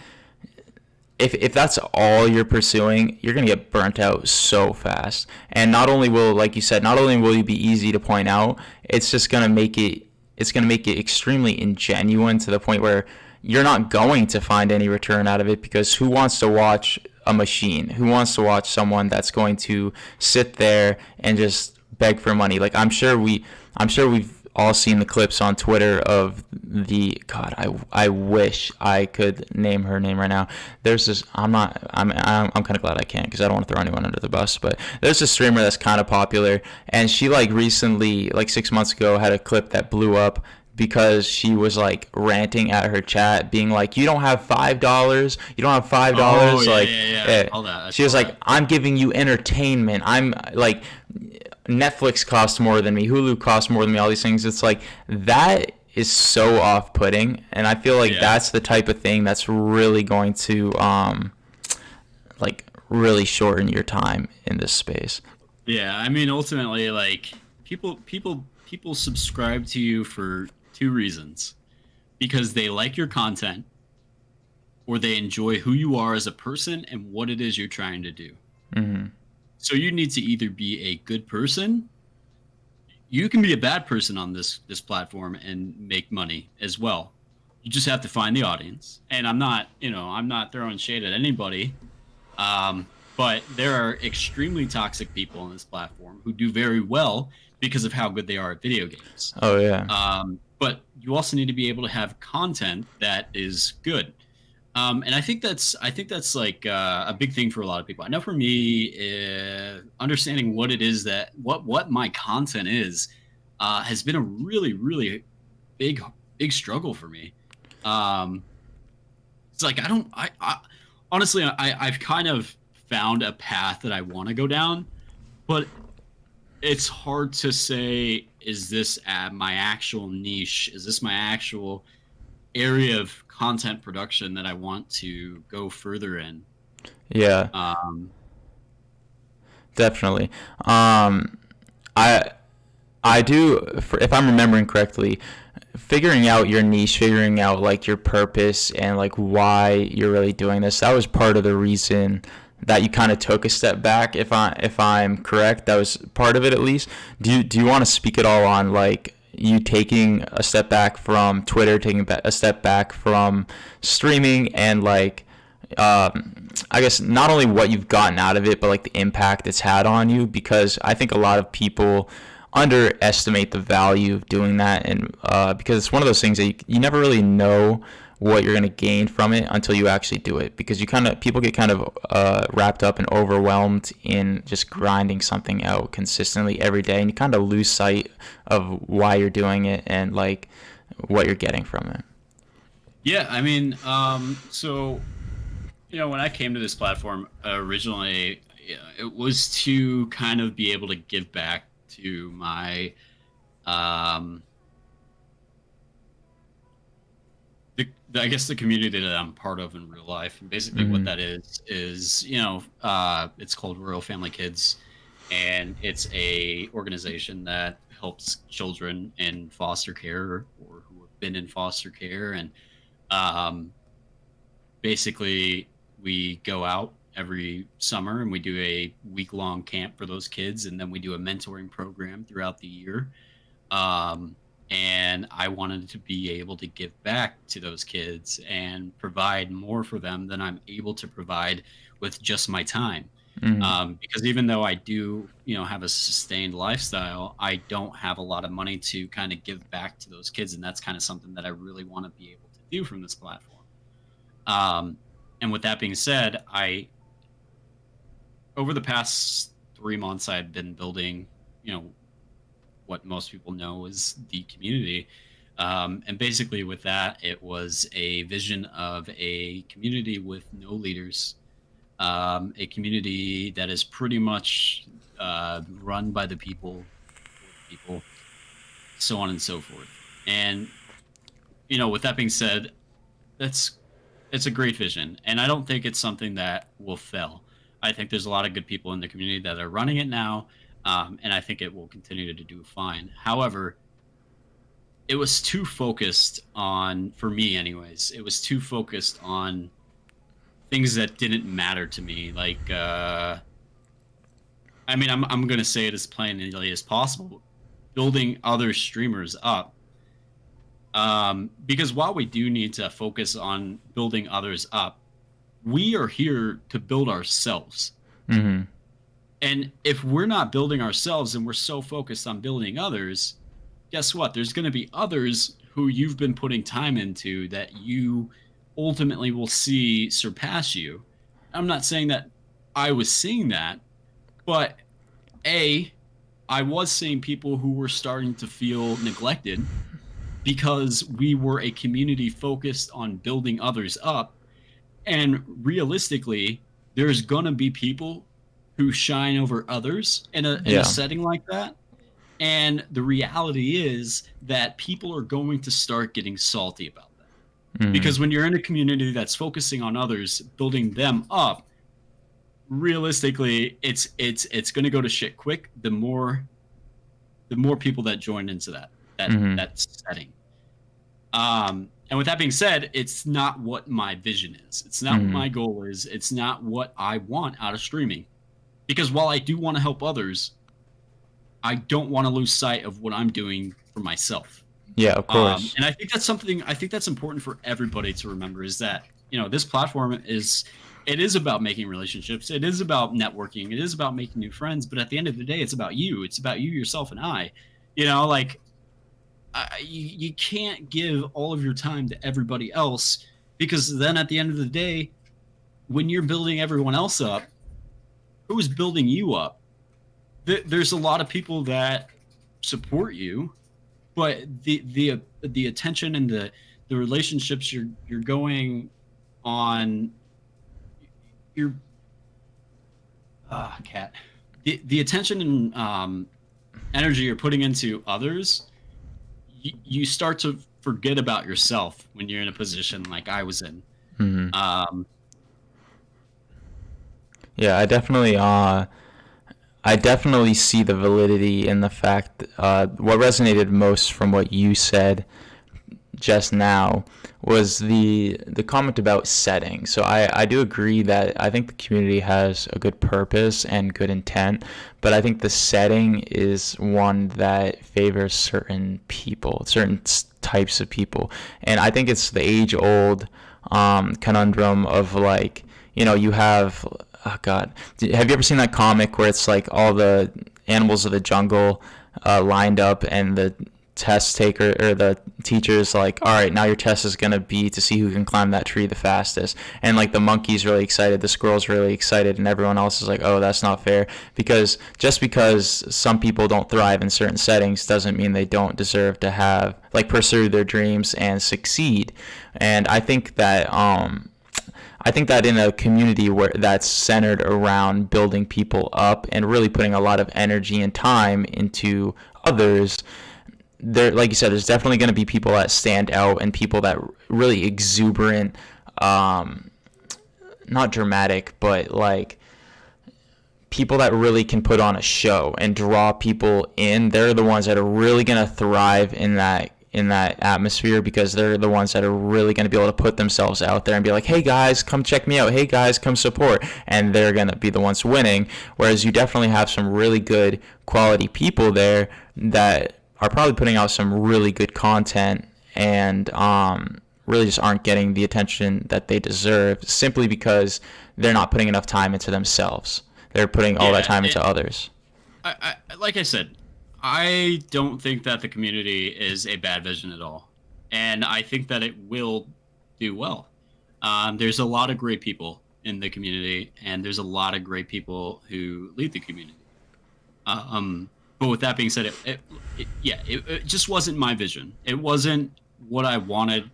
if that's all you're pursuing, you're gonna get burnt out so fast. And not only will, like you said, not only will you be easy to point out, it's gonna make it extremely ingenuine, to the point where you're not going to find any return out of it, because who wants to watch a machine? Who wants to watch someone that's going to sit there and just beg for money? Like I'm sure we've all seen the clips on Twitter of the God. I wish I could name her name right now. There's this. I'm kind of glad I can't, because I don't want to throw anyone under the bus. But there's a streamer that's kind of popular, and she like recently, like 6 months ago, had a clip that blew up because she was like ranting at her chat, being like, "You don't have $5. You don't have $5." Oh yeah, Like, yeah, yeah. eh. I She was saw like, that. "I'm giving you entertainment. I'm like, Netflix costs more than me. Hulu costs more than me. All these things." It's like that is so off-putting, and I feel like Yeah. that's the type of thing that's really going to like really shorten your time in this space. Yeah, I mean, ultimately, like people subscribe to you for two reasons: because they like your content, or they enjoy who you are as a person and what it is you're trying to do. Hmm. So you need to either be a good person. You can be a bad person on this platform and make money as well. You just have to find the audience. And I'm not throwing shade at anybody. But there are extremely toxic people on this platform who do very well because of how good they are at video games. Oh yeah. But you also need to be able to have content that is good. And I think that's like a big thing for a lot of people. I know for me, understanding what it is that what my content is has been a really big big struggle for me. Um, it's like I honestly I've kind of found a path that I want to go down, but it's hard to say, is this my actual niche? Is this my actual area of content production that I want to go further in? Yeah, Um, definitely. I I do, if I'm remembering correctly, figuring out your niche, figuring out like your purpose and like why you're really doing this. That was part of the reason that you kind of took a step back. If I'm correct, that was part of it at least. Do you want to speak at all on like you taking a step back from Twitter, taking a step back from streaming, and like I guess not only what you've gotten out of it, but like the impact it's had on you. Because I think a lot of people underestimate the value of doing that, and because it's one of those things that you never really know what you're going to gain from it until you actually do it. Because people get kind of wrapped up and overwhelmed in just grinding something out consistently every day, and you kind of lose sight of why you're doing it and like what you're getting from it. yeah, I mean, so when I came to this platform originally, yeah, it was to kind of be able to give back to my um, I guess the community that I'm part of in real life. And basically, what Mm-hmm. that is it's called Royal Family Kids, and it's a organization that helps children in foster care or who have been in foster care, and um, basically we go out every summer and we do a week long camp for those kids, and then we do a mentoring program throughout the year. um, and I wanted to be able to give back to those kids and provide more for them than I'm able to provide with just my time. Mm-hmm. Because even though I do, have a sustained lifestyle, I don't have a lot of money to kind of give back to those kids, and that's kind of something that I really want to be able to do from this platform. Um, and with that being said, I over the past 3 months, I've been building, you know, what most people know is the community. And basically, with that, it was a vision of a community with no leaders, a community that is pretty much run by the people, for the people, so on and so forth. And with that being said, that's it's a great vision, and I don't think it's something that will fail. I think there's a lot of good people in the community that are running it now, and I think it will continue to do fine. However, it was too focused on, for me anyways, it was too focused on things that didn't matter to me. Like, I mean, I'm gonna say it as plainly as possible, building other streamers up. Because while we do need to focus on building others up, we are here to build ourselves. Mm-hmm. And if we're not building ourselves and we're so focused on building others, guess what? There's going to be others who you've been putting time into that you ultimately will see surpass you. I'm not saying that I was seeing that, but A, I was seeing people who were starting to feel neglected because we were a community focused on building others up. And realistically, there's gonna be people who shine over others in a Yeah. setting like that. And the reality is that people are going to start getting salty about that. Mm-hmm. Because when you're in a community that's focusing on others, building them up, realistically, it's going to go to shit quick. The more people that join into Hmm. that setting. And with that being said, it's not what my vision is. It's not what Hmm. my goal is. It's not what I want out of streaming. Because while I do want to help others, I don't want to lose sight of what I'm doing for myself. Yeah, of course. And I think that's something I think that's important for everybody to remember is that, this platform is about making relationships. It is about networking. It is about making new friends. But at the end of the day, it's about you. It's about you, yourself, and I. Like you can't give all of your time to everybody else because then at the end of the day, when you're building everyone else up, who's building you up? There's a lot of people that support you, but the attention and the relationships you're going on your cat the attention and energy you're putting into others, you start to forget about yourself when you're in a position like I was in. Hmm. um Yeah, I definitely see the validity in the fact. What resonated most from what you said just now was the comment about setting. So I do agree that I think the community has a good purpose and good intent, but I think the setting is one that favors certain people, certain types of people, and I think it's the age old conundrum of like, you have, oh god, have you ever seen that comic where it's like all the animals of the jungle lined up, and the test taker or the teacher's like, all right, now your test is going to be to see who can climb that tree the fastest, and like the monkey's really excited, the squirrel's really excited, and everyone else is like, oh, that's not fair, because just because some people don't thrive in certain settings doesn't mean they don't deserve to have like pursue their dreams and succeed. And I think that in a community where that's centered around building people up and really putting a lot of energy and time into others, there, like you said, there's definitely going to be people that stand out and people that really exuberant, um, not dramatic, but like people that really can put on a show and draw people in. They're the ones that are really going to thrive in that atmosphere, because they're the ones that are really going to be able to put themselves out there and be like, hey guys, come check me out, hey guys, come support, and they're going to be the ones winning. Whereas you definitely have some really good quality people there that are probably putting out some really good content, and really just aren't getting the attention that they deserve simply because they're not putting enough time into themselves. They're putting all that yeah time into others. like I said, I don't think that the community is a bad vision at all, and I think that it will do well. There's a lot of great people in the community, and there's a lot of great people who lead the community. But with that being said, it just wasn't my vision. It wasn't what I wanted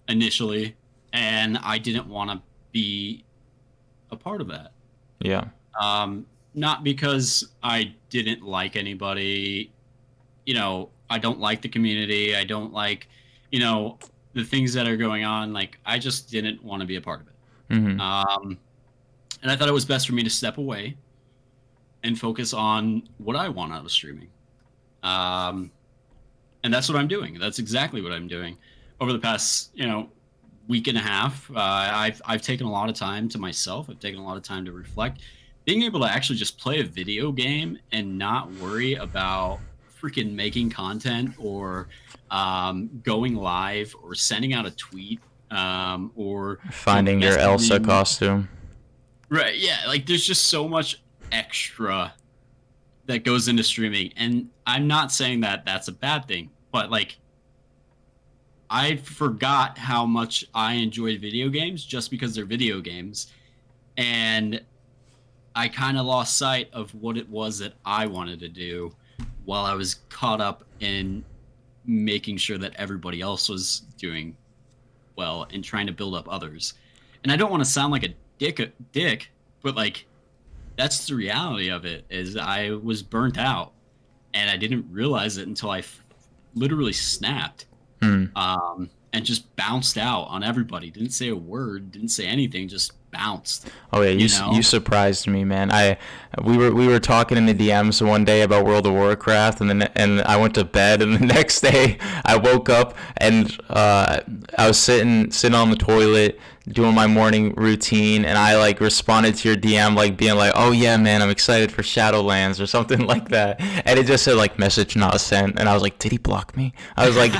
initially, and I didn't want to be a part of that. Yeah. Not because I didn't like anybody. I don't like the community. I don't like, you know, the things that are going on. Like, I just didn't want to be a part of it. Hmm. Um, and I thought it was best for me to step away and focus on what I want out of streaming. Um, and that's what I'm doing. That's exactly what I'm doing over the past, week and a half. I've taken a lot of time to myself. I've taken a lot of time to reflect. Being able to actually just play a video game and not worry about freaking making content or going live or sending out a tweet or Finding your Elsa messaging. costume. Right? Yeah, like there's just so much extra that goes into streaming, and I'm not saying that that's a bad thing, but like I forgot how much I enjoyed video games just because they're video games, and I kind of lost sight of what it was that I wanted to do while I was caught up in making sure that everybody else was doing well and trying to build up others. And I don't want to sound like a dick, but like that's the reality of it is I was burnt out and I didn't realize it until literally snapped, Hmm. and just bounced out on everybody. Didn't say a word, didn't say anything, just bounced. Oh yeah, You you know? surprised me, man. We were talking in the DMs one day about World of Warcraft, and I went to bed, and the next day I woke up and I was sitting on the toilet doing my morning routine, and I like responded to your DM like being like, "Oh yeah, man, I'm excited for Shadowlands" or something like that, and it just said like message not sent, and I was like, "Did he block me?" I was like,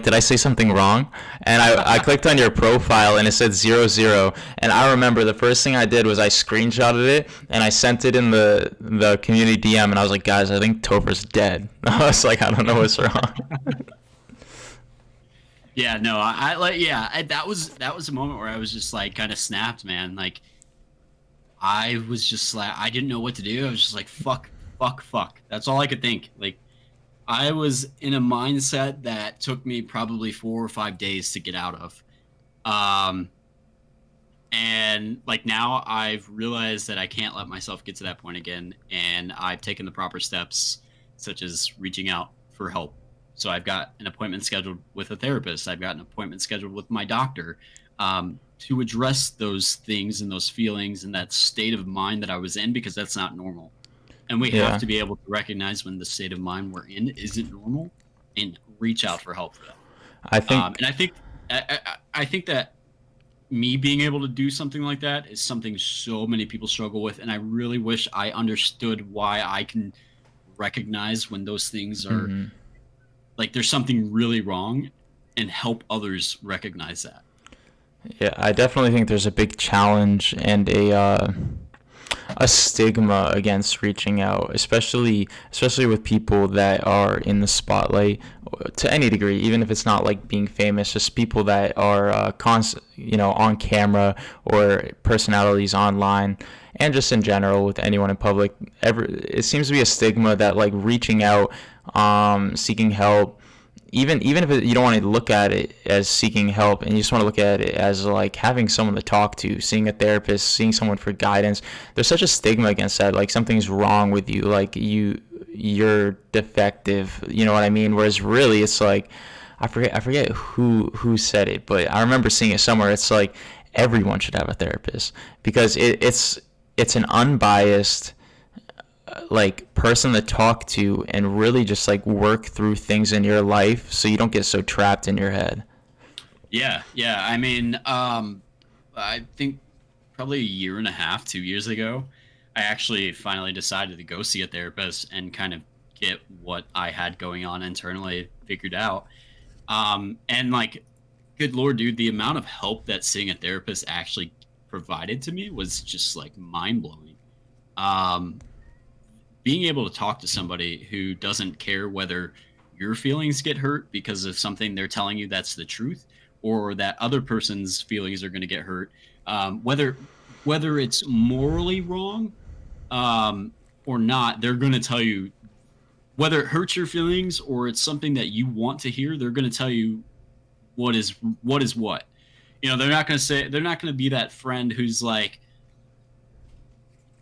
"Did I say something wrong?" And I clicked on your profile, and it said 00. And I remember the first thing I did was I screenshotted it and I sent it in the community DM, and I was like, guys, I think Topher's dead. I was like, I don't know what's wrong. Yeah, no, I like yeah, that was a moment where I was just like kind of snapped, man. Like I was just like I didn't know what to do. I was just like fuck, fuck, fuck. That's all I could think. Like I was in a mindset that took me probably 4 or 5 days to get out of. Um and like now I've realized that I can't let myself get to that point again, and I've taken the proper steps such as reaching out for help. So I've got an appointment scheduled with a therapist, I've got an appointment scheduled with my doctor, to address those things and those feelings and that state of mind that I was in, because that's not normal, and we have Yeah, to be able to recognize when the state of mind we're in isn't normal and reach out for help for that. I think And I think that me being able to do something like that is something so many people struggle with, and I really wish I understood why I can recognize when those things are mhm. like there's something really wrong and help others recognize that. Yeah, I definitely think there's a big challenge and a stigma against reaching out, especially with people that are in the spotlight to any degree, even if it's not like being famous, just people that are on camera or personalities online, and just in general with anyone in public. It seems to be a stigma that like reaching out, seeking help, even if you don't want to look at it as seeking help and you just want to look at it as like having someone to talk to, seeing a therapist, seeing someone for guidance, there's such a stigma against that, like something's wrong with you, like you're defective, you know what I mean? Whereas really it's like I forget who said it, but I remember seeing it somewhere. It's like everyone should have a therapist because it's an unbiased like person to talk to and really just like work through things in your life so you don't get so trapped in your head. Yeah, yeah. I mean, I think probably a year and a half, 2 years ago, I actually finally decided to go see a therapist and kind of get what I had going on internally figured out. And like, good lord, dude, the amount of help that seeing a therapist actually provided to me was just like mind blowing. Um, Being able to talk to somebody who doesn't care whether your feelings get hurt because of something they're telling you that's the truth, or that other person's feelings are going to get hurt, whether it's morally wrong, or not, they're going to tell you whether it hurts your feelings or it's something that you want to hear. They're going to tell you what is what. You know, they're not going to be that friend who's like,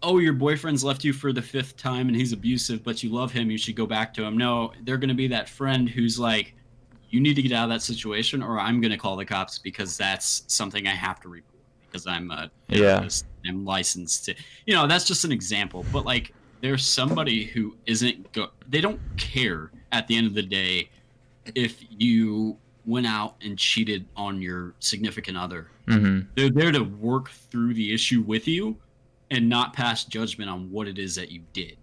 oh, your boyfriend's left you for the fifth time and he's abusive, but you love him, you should go back to him. No, they're going to be that friend who's like, you need to get out of that situation or I'm going to call the cops because that's something I have to report because I'm a Yeah. therapist. I'm licensed to, that's just an example. But like, there's somebody who they don't care at the end of the day if you went out and cheated on your significant other. Mhm. They're there to work through the issue with you and not pass judgment on what it is that you did.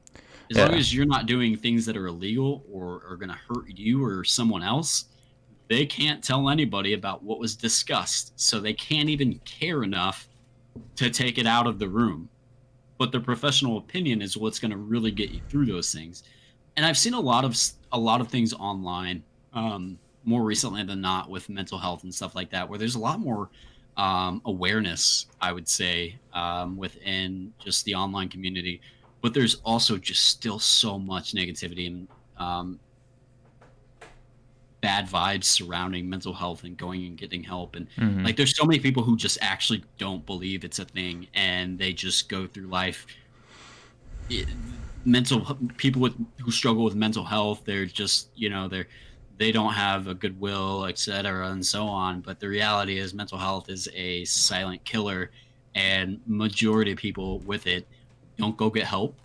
As long Yeah. as you're not doing things that are illegal or are going to hurt you or someone else, they can't tell anybody about what was discussed. So they can't even care enough to take it out of the room. But their professional opinion is what's going to really get you through those things. And I've seen a lot of things online, more recently than not, with mental health and stuff like that, where there's a lot more awareness, I would say, within just the online community. But there's also just still so much negativity and bad vibes surrounding mental health and going and getting help. And Mhm. like, there's so many people who just actually don't believe it's a thing, and they just go through life. it, Mental people who struggle with mental health, they're just they don't have a goodwill, etc., and so on. But the reality is mental health is a silent killer, and majority of people with it don't go get help,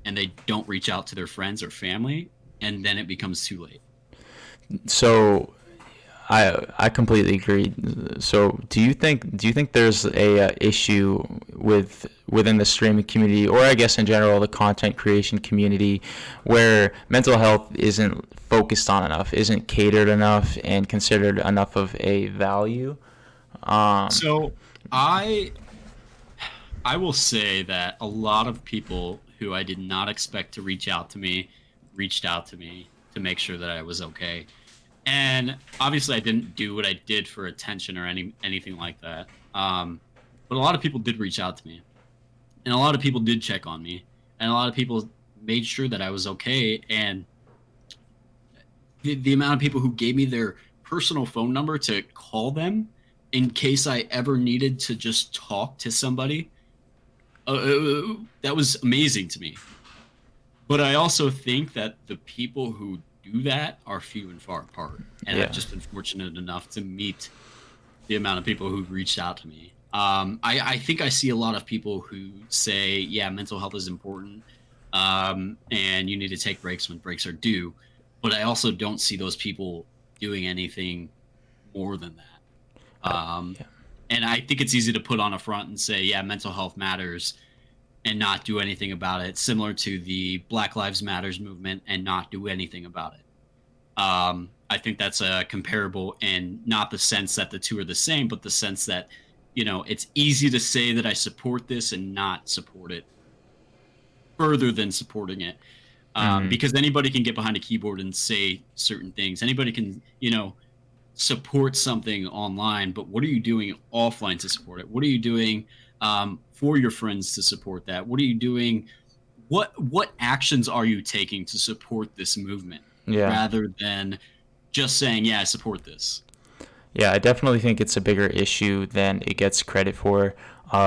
and they don't reach out to their friends or family, and then it becomes too late. So I completely agree. So do you think there's a issue within the streaming community, or I guess in general the content creation community, where mental health isn't focused on enough, isn't catered enough, and considered enough of a value? Um, So I I will say that a lot of people who I did not expect to reach out to me reached out to me to make sure that I was okay. And obviously, I didn't do what I did for attention or anything like that. But a lot of people did reach out to me, and a lot of people did check on me, and a lot of people made sure that I was okay. And the amount of people who gave me their personal phone number to call them in case I ever needed to just talk to somebody, that was amazing to me. But I also think that the people who do that are few and far apart. And I've yeah, just been fortunate enough to meet the amount of people who've reached out to me. I think I see a lot of people who say, yeah, mental health is important, and you need to take breaks when breaks are due. But I also don't see those people doing anything more than that. yeah, And I think it's easy to put on a front and say, yeah, mental health matters and not do anything about it, similar to the Black Lives Matters movement and not do anything about it. I think that's comparable in not the sense that the two are the same, but the sense that, it's easy to say that I support this and not support it further than supporting it. hmm Because anybody can get behind a keyboard and say certain things. Anybody can, support something online, but what are you doing offline to support it? What are you doing for your friends to support that? What are you doing? What actions are you taking to support this movement yeah. rather than just saying, "Yeah, I support this"? Yeah, I definitely think it's a bigger issue than it gets credit for,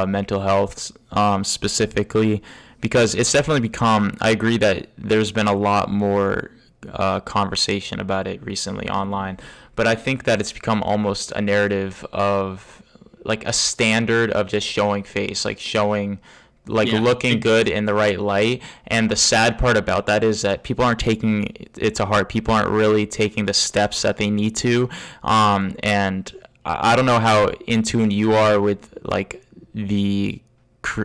mental health specifically, because it's definitely become. I agree that there's been a lot more conversation about it recently online, but I think that it's become almost a narrative of like a standard of just showing face, like showing like Yeah, looking good in the right light. And the sad part about that is that people aren't taking it to heart. People aren't really taking the steps that they need to. And I don't know how in tune you are with like the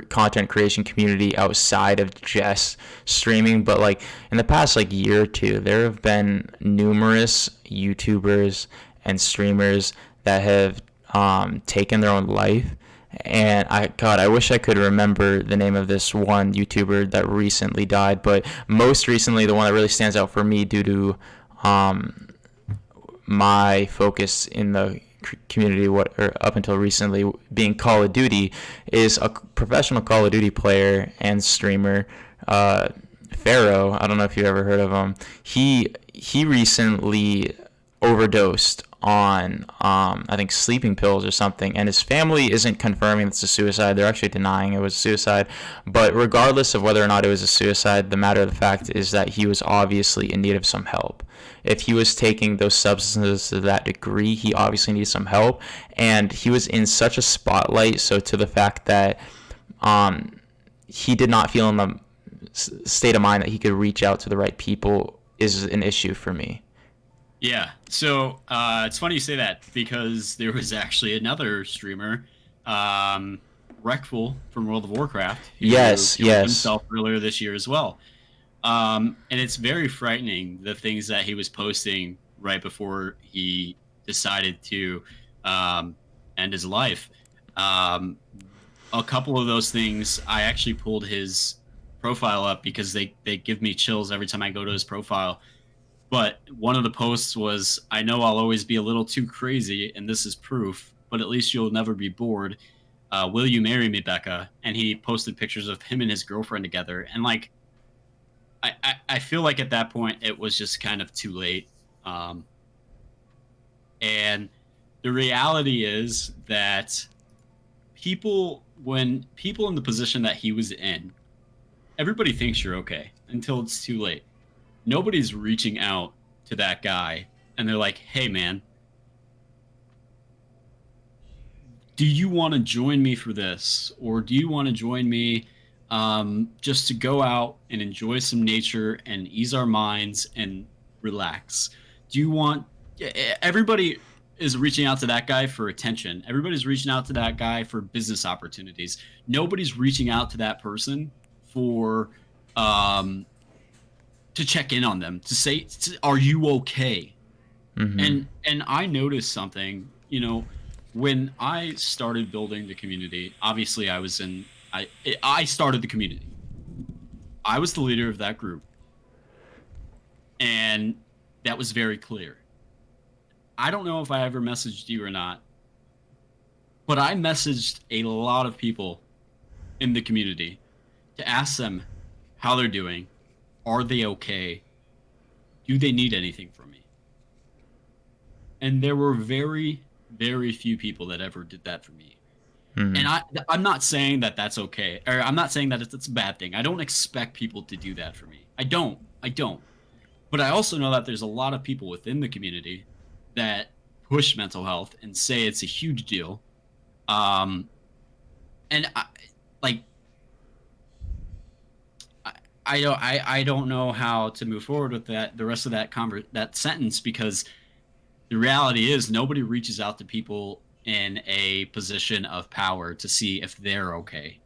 content creation community outside of just streaming, but like in the past like year or two there have been numerous YouTubers and streamers that have taken their own life. And I wish I could remember the name of this one YouTuber that recently died, but most recently, the one that really stands out for me due to um, my focus in the community, what or up until recently being Call of Duty, is a professional Call of Duty player and streamer, Pharaoh. I don't know if you've ever heard of him. He recently overdosed on I think sleeping pills or something, and his family isn't confirming it's a suicide. They're actually denying it was a suicide. But regardless of whether or not it was a suicide, the matter of the fact is that he was obviously in need of some help. If he was taking those substances to that degree, he obviously needs some help, and he was in such a spotlight. So to the fact that he did not feel in the state of mind that he could reach out to the right people is an issue for me. yeah. So it's funny you say that because there was actually another streamer, um, Wreckful from World of Warcraft, who Yes, killed yes. himself earlier this year as well. And it's very frightening the things that he was posting right before he decided to um, end his life. Um, a couple of those things, I actually pulled his profile up because they give me chills every time I go to his profile. But one of the posts was, "I know I'll always be a little too crazy, and this is proof. But at least you'll never be bored. Will you marry me, Becca?" And he posted pictures of him and his girlfriend together, and like I feel like at that point it was just kind of too late. Um, and the reality is that when people in the position that he was in, everybody thinks you're okay until it's too late. Nobody's reaching out to that guy and they're like, "Hey, man, do you want to join me for this, or do you want to join me just to go out and enjoy some nature and ease our minds and relax? Do you want everybody is reaching out to that guy for attention. Everybody's reaching out to that guy for business opportunities. Nobody's reaching out to that person for um to check in on them, to say, are you okay? Mm-hmm. And I noticed something, when I started building the community. Obviously, I started the community. I was the leader of that group, and that was very clear. I don't know if I ever messaged you or not, but I messaged a lot of people in the community to ask them how they're doing. Are they okay? Do they need anything from me? And there were very, very few people that ever did that for me. And Mm-hmm. I'm not saying that that's okay, or I'm not saying that it's a bad thing. I don't expect people to do that for me. I don't. But I also know that there's a lot of people within the community that push mental health and say it's a huge deal. Um, and like I, I don't know how to move forward with that, the rest of that sentence, because the reality is nobody reaches out to people in a position of power to see if they're okay.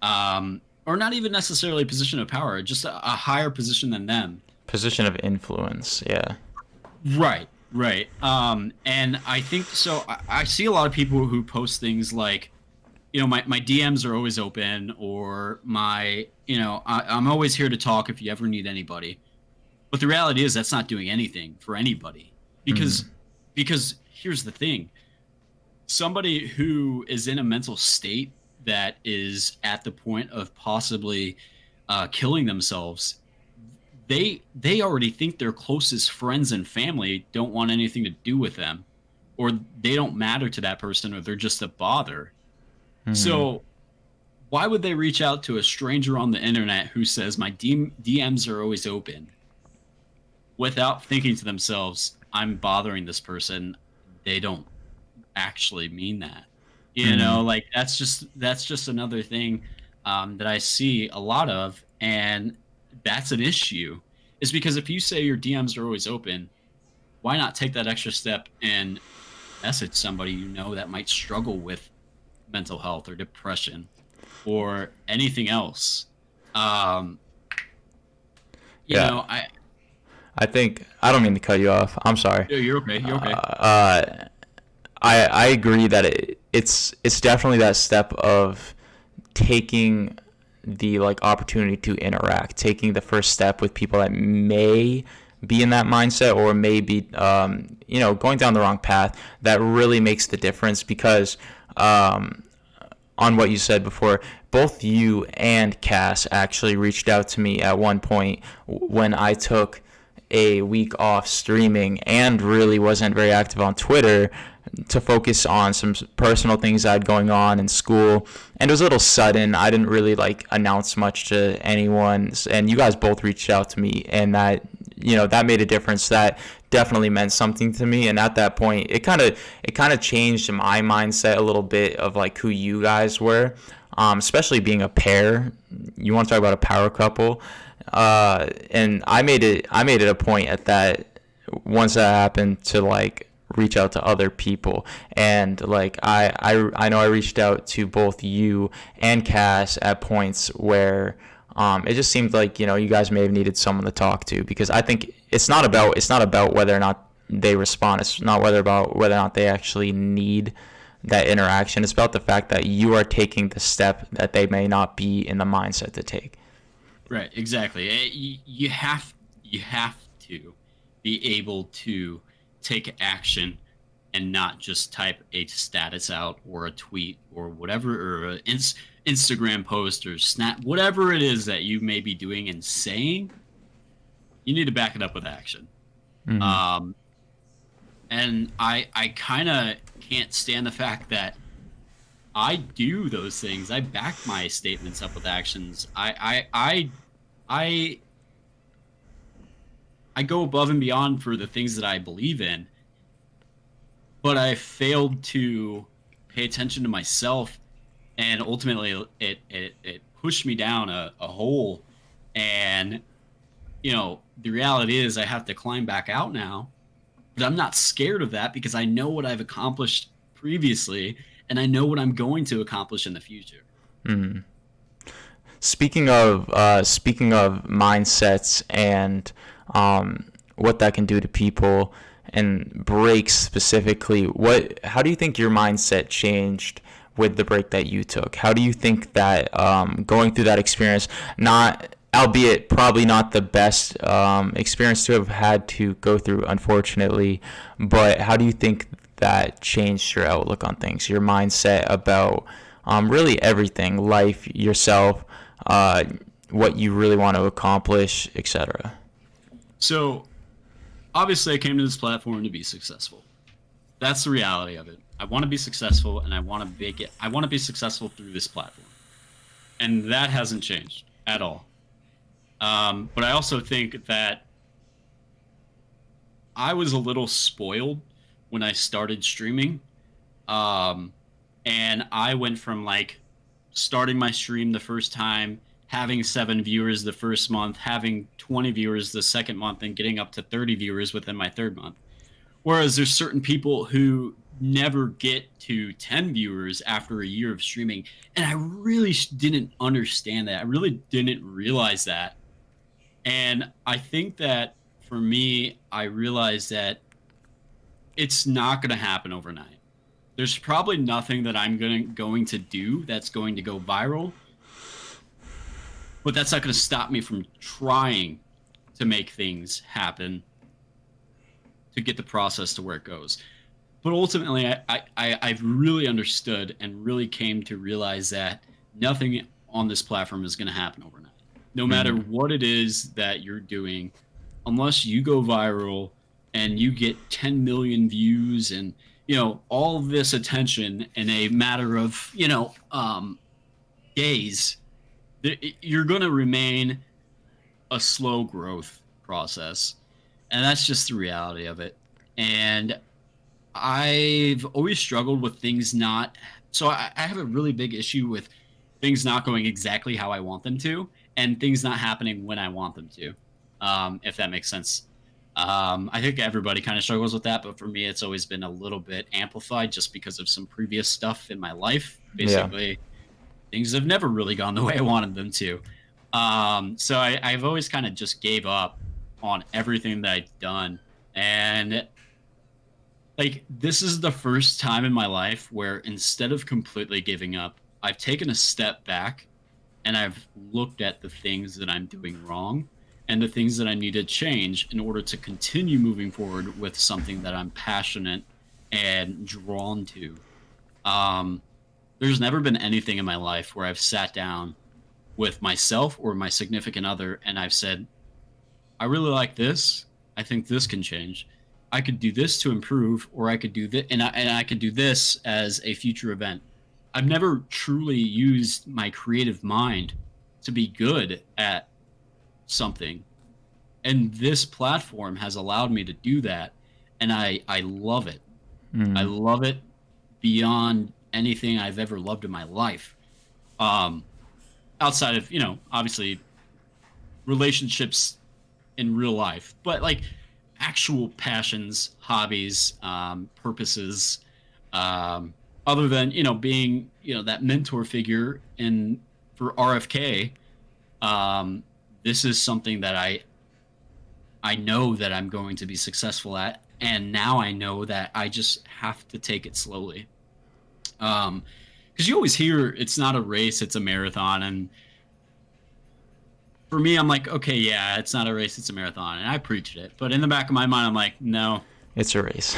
Or not even necessarily a position of power, just a higher position than them. Position of influence. Yeah. Right. And I think so. I see a lot of people who post things like, my DMs are always open, or I'm always here to talk if you ever need anybody. But the reality is that's not doing anything for anybody, Mm-hmm. because here's the thing: somebody who is in a mental state that is at the point of possibly killing themselves, they already think their closest friends and family don't want anything to do with them, or they don't matter to that person, or they're just a bother. Mm-hmm. So why would they reach out to a stranger on the internet who says my DMs are always open, without thinking to themselves, I'm bothering this person? They don't actually mean that. Mm-hmm. Like that's just another thing that I see a lot of, and that's an issue. Is because if you say your DMs are always open, why not take that extra step and message somebody that might struggle with mental health or depression or anything else? Um, Yeah. I I think I don't mean to cut you off. I'm sorry. Yeah, you're okay. You're okay. Uh, I agree that it's definitely that step of taking the like opportunity to interact, taking the first step with people that may be in that mindset or may be going down the wrong path. That really makes the difference because on what you said before, both you and Cass actually reached out to me at one point when I took a week off streaming and really wasn't very active on Twitter to focus on some personal things I had going on in school. And it was a little sudden. I didn't really like announce much to anyone. And you guys both reached out to me, and that made a difference. That definitely meant something to me. And at that point, it kind of changed my mindset a little bit of like who you guys were, especially being a pair. You want to talk about a power couple? And I made it a point at that once that happened to like reach out to other people, and like I know I reached out to both you and Cass at points where it just seemed like you guys may have needed someone to talk to, because I think it's not about whether or not they respond. It's not about whether or not they actually need that interaction. It's about the fact that you are taking the step that they may not be in the mindset to take. Right, exactly. You have to be able to take action and not just type a status out or a tweet or whatever, or an Instagram post or snap, whatever it is that you may be doing and saying. You need to back it up with action. Mm-hmm. Um, and I kind of can't stand the fact that I do those things. I back my statements up with actions. I I go above and beyond for the things that I believe in, but I failed to pay attention to myself, and ultimately it pushed me down a hole. And the reality is I have to climb back out now, but I'm not scared of that because I know what I've accomplished previously, and I know what I'm going to accomplish in the future. Mm. Speaking of mindsets and what that can do to people and breaks specifically, how do you think your mindset changed with the break that you took? How do you think that going through that experience, not albeit probably not the best experience to have had to go through, unfortunately, but how do you think that changed your outlook on things, your mindset about really everything, life, yourself, uh, what you really want to accomplish, etc.? So obviously, I came to this platform to be successful. That's the reality of it. I want to be successful, and I want to make it. I want to be successful through this platform, and that hasn't changed at all. But I also think that I was a little spoiled when I started streaming. Um, and I went from like starting my stream the first time, having 7 viewers the first month, having 20 viewers the second month, and getting up to 30 viewers within my third month. Whereas there's certain people who never get to 10 viewers after a year of streaming. And I really didn't understand that. I really didn't realize that. And I think that for me, I realized that it's not going to happen overnight. There's probably nothing that I'm going to do that's going to go viral, but that's not going to stop me from trying to make things happen to get the process to where it goes. But ultimately, I've really understood and really came to realize that nothing on this platform is going to happen overnight. No matter Mm-hmm. what it is that you're doing, unless you go viral and you get 10 million views and all this attention in a matter of days, you're going to remain a slow growth process, and that's just the reality of it. And I've always struggled with things not. So I have a really big issue with things not going exactly how I want them to, and things not happening when I want them to. If that makes sense. I think everybody kind of struggles with that, but for me, it's always been a little bit amplified just because of some previous stuff in my life. Yeah. Basically, things have never really gone the way I wanted them to. So I've always kind of just gave up on everything that I've done, and like this is the first time in my life where instead of completely giving up, I've taken a step back and I've looked at the things that I'm doing wrong and the things that I need to change in order to continue moving forward with something that I'm passionate and drawn to. Um, there's never been anything in my life where I've sat down with myself or my significant other and I've said, I really like this. I think this can change. I could do this to improve, or I could do this, and I could do this as a future event. I've never truly used my creative mind to be good at something, and this platform has allowed me to do that, and I love it. I Mm. love it beyond anything I've ever loved in my life. Um, outside of obviously relationships in real life, but like actual passions, hobbies, purposes, um, other than being that mentor figure in for RFK. Um, this is something that I know that I'm going to be successful at, and now I know that I just have to take it slowly. Because you always hear it's not a race, it's a marathon, and for me, I'm like, okay, yeah, it's not a race, it's a marathon, and I preached it. But in the back of my mind, I'm like, no, It's a race.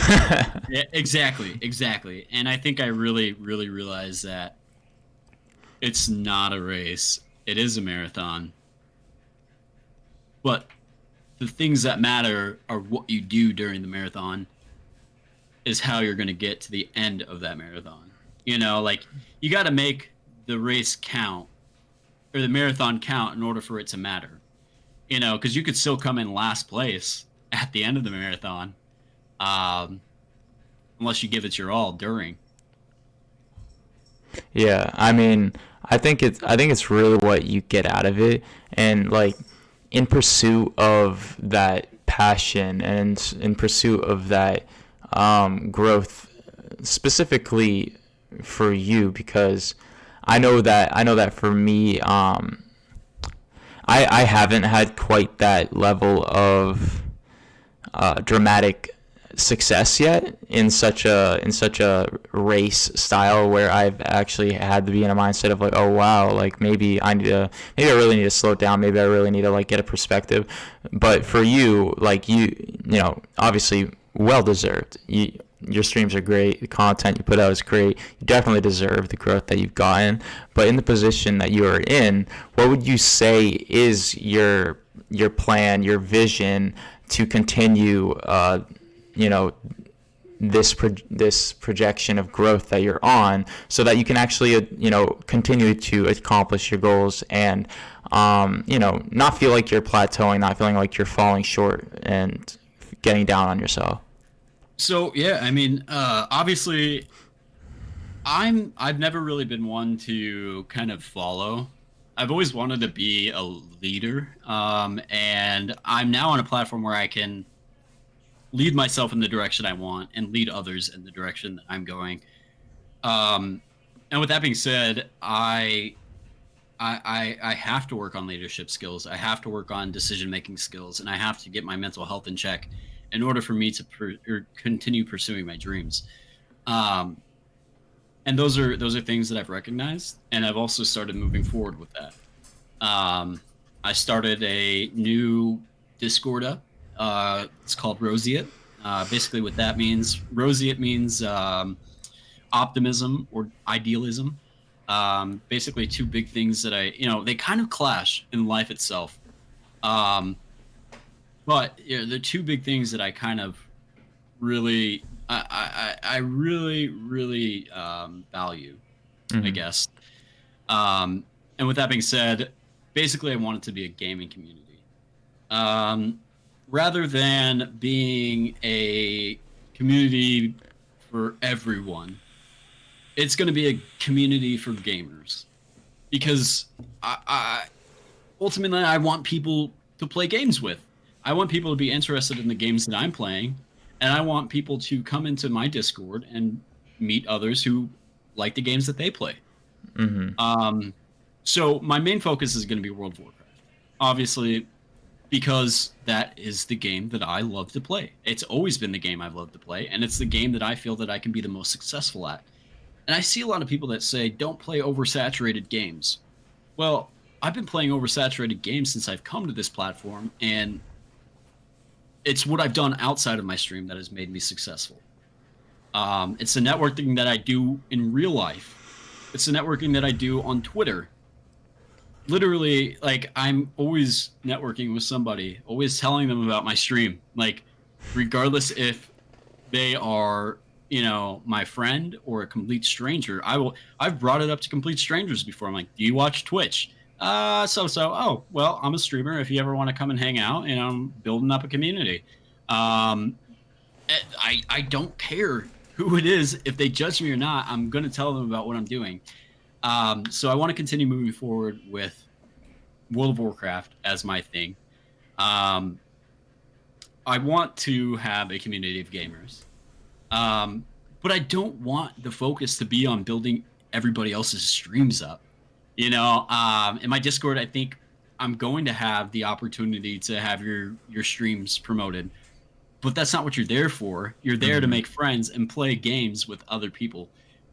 yeah, exactly, exactly. And I think I really, really realized that it's not a race; it is a marathon. But the things that matter are what you do during the marathon is how you're going to get to the end of that marathon. Like you got to make the race count or the marathon count in order for it to matter. Because you could still come in last place at the end of the marathon, um, unless you give it your all during. Yeah, I mean, I think it's really what you get out of it, and like in pursuit of that passion and in pursuit of that growth, specifically for you, because I know that for me, I haven't had quite that level of dramatic success yet in such a race style where I've actually had to be in a mindset of like, oh wow, like maybe I really need to slow down, maybe I really need to like get a perspective. But for you, like you know, obviously well deserved. Your streams are great, the content you put out is great, you definitely deserve the growth that you've gotten. But in the position that you are in, what would you say is your plan, your vision to continue, you know, this projection of growth that you're on, so that you can actually, continue to accomplish your goals and, not feel like you're plateauing, not feeling like you're falling short and getting down on yourself. So yeah, I mean, obviously, I've never really been one to kind of follow. I've always wanted to be a leader, and I'm now on a platform where I can lead myself in the direction I want and lead others in the direction that I'm going. Um, and with that being said, I have to work on leadership skills. I have to work on decision making skills, and I have to get my mental health in check in order for me to continue pursuing my dreams. Um, and those are things that I've recognized, and I've also started moving forward with that. I started a new Discord up. It's called Roseate. Basically, what that means, Roseate means optimism or idealism. Basically, two big things that they kind of clash in life itself. Um, but the two big things that I kind of really, I really, really value, I Mm-hmm. guess. Um, and with that being said, basically, I want it to be a gaming community. Um, Rather than being a community for everyone, it's going to be a community for gamers because I ultimately I want people to play games with. I want people to be interested in the games that I'm playing, and I want people to come into my Discord and meet others who like the games that they play. Mm-hmm. Um, so my main focus is going to be World of Warcraft, obviously, because that is the game that I love to play. It's always been the game I've loved to play, and it's the game that I feel that I can be the most successful at. And I see a lot of people that say, don't play oversaturated games. Well, I've been playing oversaturated games since I've come to this platform, and it's what I've done outside of my stream that has made me successful. It's the networking that I do in real life. It's the networking that I do on Twitter. Literally, like, I'm always networking with somebody, always telling them about my stream. Like, regardless if they are, my friend or a complete stranger, I've brought it up to complete strangers before. I'm like, do you watch Twitch? Oh, well, I'm a streamer. If you ever want to come and hang out, and I'm building up a community. Um, I don't care who it is. If they judge me or not, I'm going to tell them about what I'm doing. So I want to continue moving forward with World of Warcraft as my thing. Um, I want to have a community of gamers. Um, but I don't want the focus to be on building everybody else's streams up. In my Discord, I think I'm going to have the opportunity to have your streams promoted, but that's not what you're there for. You're there to Mm-hmm. make friends and play games with other people.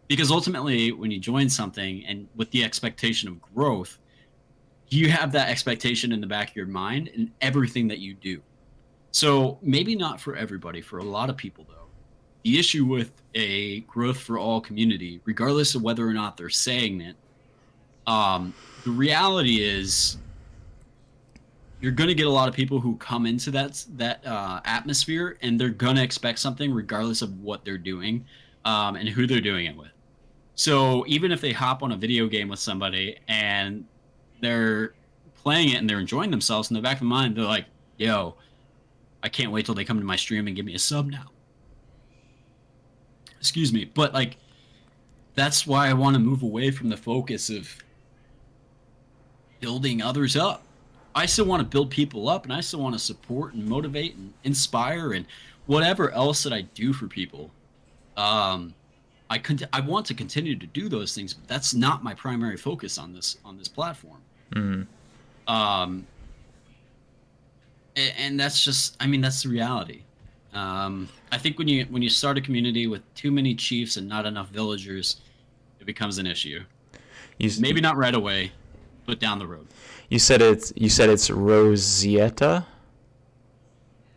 Because ultimately, when you join something and with the expectation of growth, you have that expectation in the back of your mind in everything that you do. So maybe not for everybody, for a lot of people though. The issue with a growth for all community, regardless of whether or not they're saying it, the reality is you're going to get a lot of people who come into that atmosphere, and they're going to expect something regardless of what they're doing, and who they're doing it with. So even if they hop on a video game with somebody and they're playing it and they're enjoying themselves, in the back of their mind, they're like, yo, I can't wait till they come to my stream and give me a sub now. Excuse me. But like, that's why I want to move away from the focus of building others up. I still want to build people up, and I still want to support and motivate and inspire and whatever else that I do for people. Um, I want to continue to do those things, but that's not my primary focus on this platform. Mm. Um, and that's just, I mean, that's the reality. I think when you start a community with too many chiefs and not enough villagers, it becomes an issue. You Maybe not right away, but down the road. you said it's Rosetta.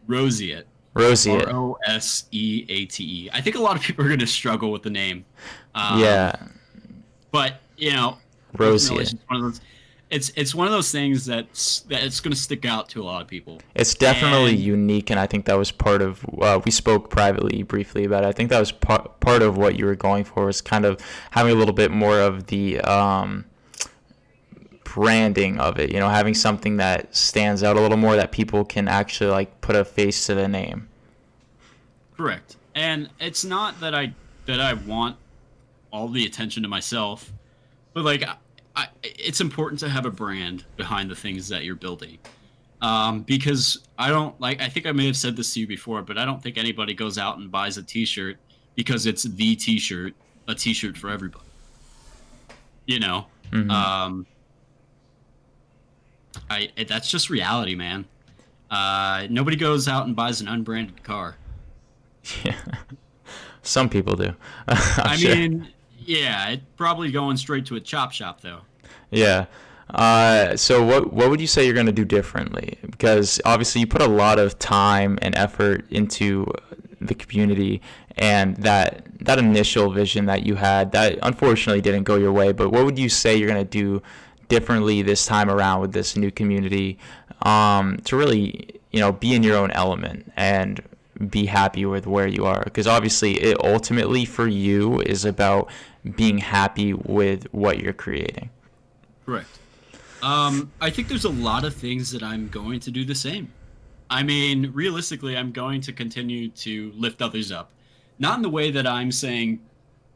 Roseate. Roseate. Roseate. I think a lot of people are going to struggle with the name. Yeah. But you know, ultimately, Roseate. it's one of those. It's one of those things that it's going to stick out to a lot of people. It's definitely And unique, and I think that was part of. We spoke privately briefly about it. I think that was part of what you were going for, was kind of having a little bit more of the branding of it. You know, having something that stands out a little more, that people can actually like put a face to the name. correct. And it's not that I want all the attention to myself, but like it's important to have a brand behind the things that you're building. Because I don't like. I think I may have said this to you before, but I don't think anybody goes out and buys a T-shirt because it's the T-shirt, a T-shirt for everybody. You know, Hmm. um, that's just reality, man. Nobody goes out and buys an unbranded car. Yeah. Some people do. I'm I sure. mean, yeah, it probably going straight to a chop shop though. Yeah. So what would you say you're going to do differently? Because obviously you put a lot of time and effort into the community, and that initial vision that you had, that unfortunately didn't go your way. But what would you say you're going to do differently this time around with this new community, to really, be in your own element and be happy with where you are? Because obviously it ultimately for you is about being happy with what you're creating. Correct. I think there's a lot of things that I'm going to do the same. I mean, realistically, I'm going to continue to lift others up. Not in the way that I'm saying,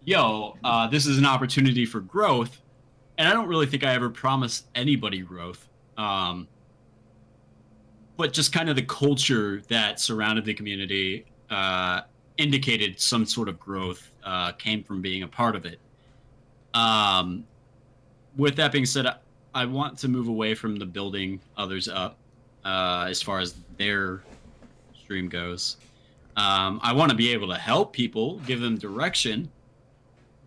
yo, this is an opportunity for growth. And I don't really think I ever promised anybody growth. But just kind of the culture that surrounded the community indicated some sort of growth came from being a part of it. Um, with that being said, I want to move away from the building others up as far as their stream goes. I want to be able to help people, give them direction,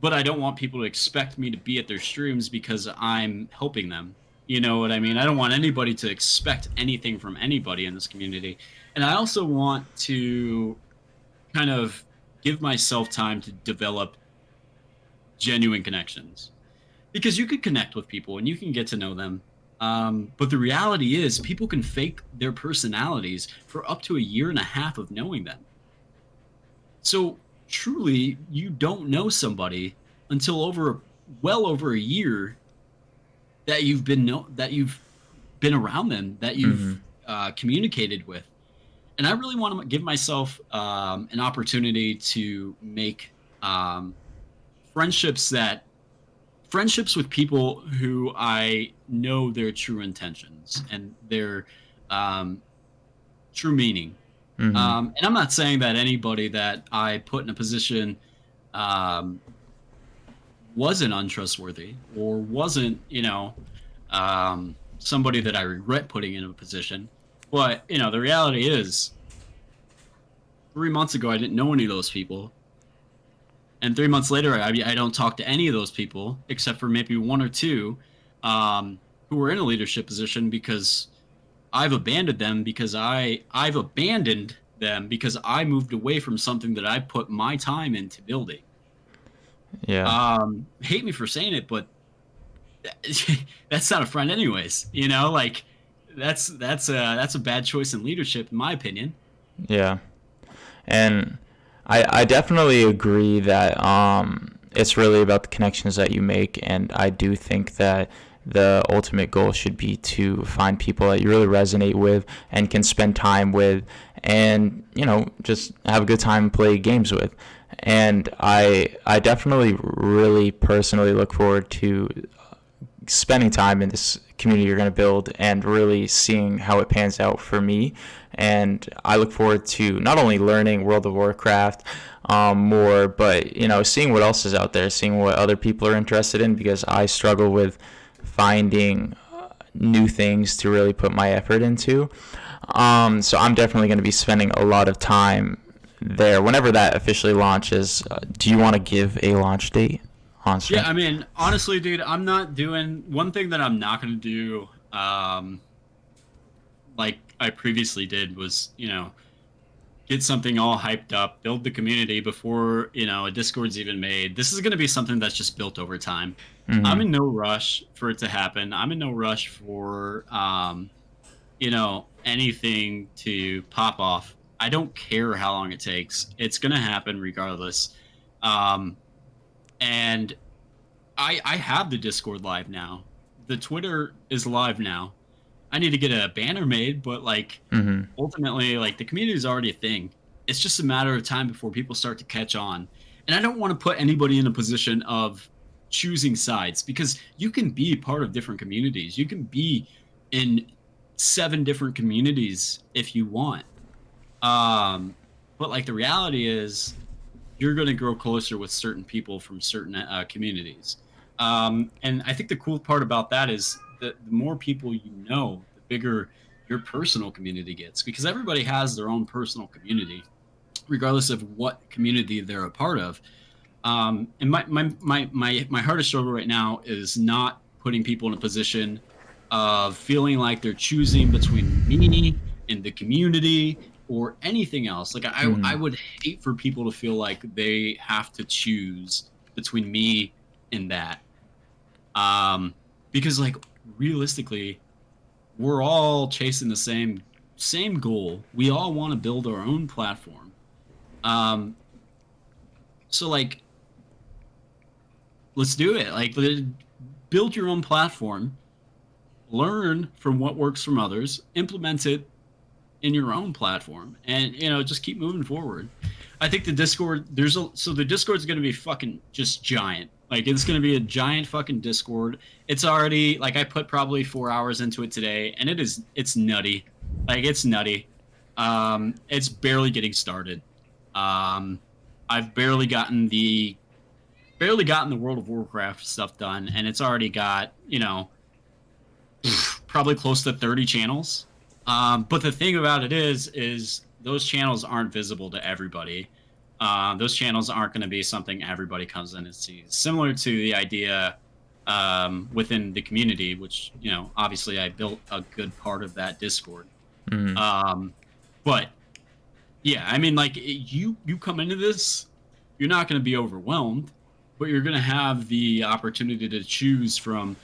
but I don't want people to expect me to be at their streams because I'm helping them. You know what I mean? I don't want anybody to expect anything from anybody in this community. And I also want to kind of give myself time to develop genuine connections, because you could connect with people and you can get to know them. But the reality is, people can fake their personalities for up to a year and a half of knowing them. So truly, you don't know somebody until well over a year that you've been around them, that Hmm. you've communicated with. And I really want to give myself an opportunity to make um, friendships that friendships with people who I know their true intentions and their um, true meaning. Hmm. And I'm not saying that anybody that I put in a position um, wasn't untrustworthy or wasn't, somebody that I regret putting in a position. But, the reality is, 3 months ago, I didn't know any of those people. And 3 months later, I don't talk to any of those people except for maybe one or two who were in a leadership position, because I've abandoned them because I moved away from something that I put my time into building. Yeah. Hate me for saying it, but that's not a friend, anyways. Like that's a bad choice in leadership, in my opinion. Yeah. And I definitely agree that it's really about the connections that you make, and I do think that the ultimate goal should be to find people that you really resonate with and can spend time with, and just have a good time and play games with. And I definitely really personally look forward to spending time in this community you're going to build and really seeing how it pans out for me. And I look forward to not only learning World of Warcraft more, but seeing what else is out there, seeing what other people are interested in, because I struggle with finding new things to really put my effort into. So I'm definitely going to be spending a lot of time there whenever that officially launches. Do you want to give a launch date on stream? Yeah, I mean, honestly, dude, I'm not doing one thing that I'm not going to do. Like I previously did was, get something all hyped up, build the community before, a Discord's even made. This is going to be something that's just built over time. Mm-hmm. I'm in no rush for it to happen. I'm in no rush for, anything to pop off. I don't care how long it takes. It's going to happen regardless. And I have the Discord live now. The Twitter is live now. I need to get a banner made, but ultimately, the community is already a thing. It's just a matter of time before people start to catch on. And I don't want to put anybody in a position of choosing sides, because you can be part of different communities. You can be in 7 different communities if you want. But the reality is, you're going to grow closer with certain people from certain communities. And I think the cool part about that is that the more people you know, the bigger your personal community gets, because everybody has their own personal community, regardless of what community they're a part of. And my hardest struggle right now is not putting people in a position of feeling like they're choosing between me and the community or anything else. I would hate for people to feel like they have to choose between me and that. Because realistically, we're all chasing the same goal. We all want to build our own platform. So let's do it. Build your own platform, learn from what works from others, implement it in your own platform, and just keep moving forward. I think the Discord, the Discord's going to be fucking just giant. It's going to be a giant fucking Discord. It's already I put probably 4 hours into it today, and it's nutty. It's nutty. It's barely getting started. I've barely gotten the World of Warcraft stuff done, and it's already got probably close to 30 channels. But the thing about it is those channels aren't visible to everybody. Those channels aren't going to be something everybody comes in and sees. Similar to the idea within the community, which obviously I built a good part of that Discord. Mm-hmm. But yeah, I mean, you come into this, you're not going to be overwhelmed, but you're going to have the opportunity to choose from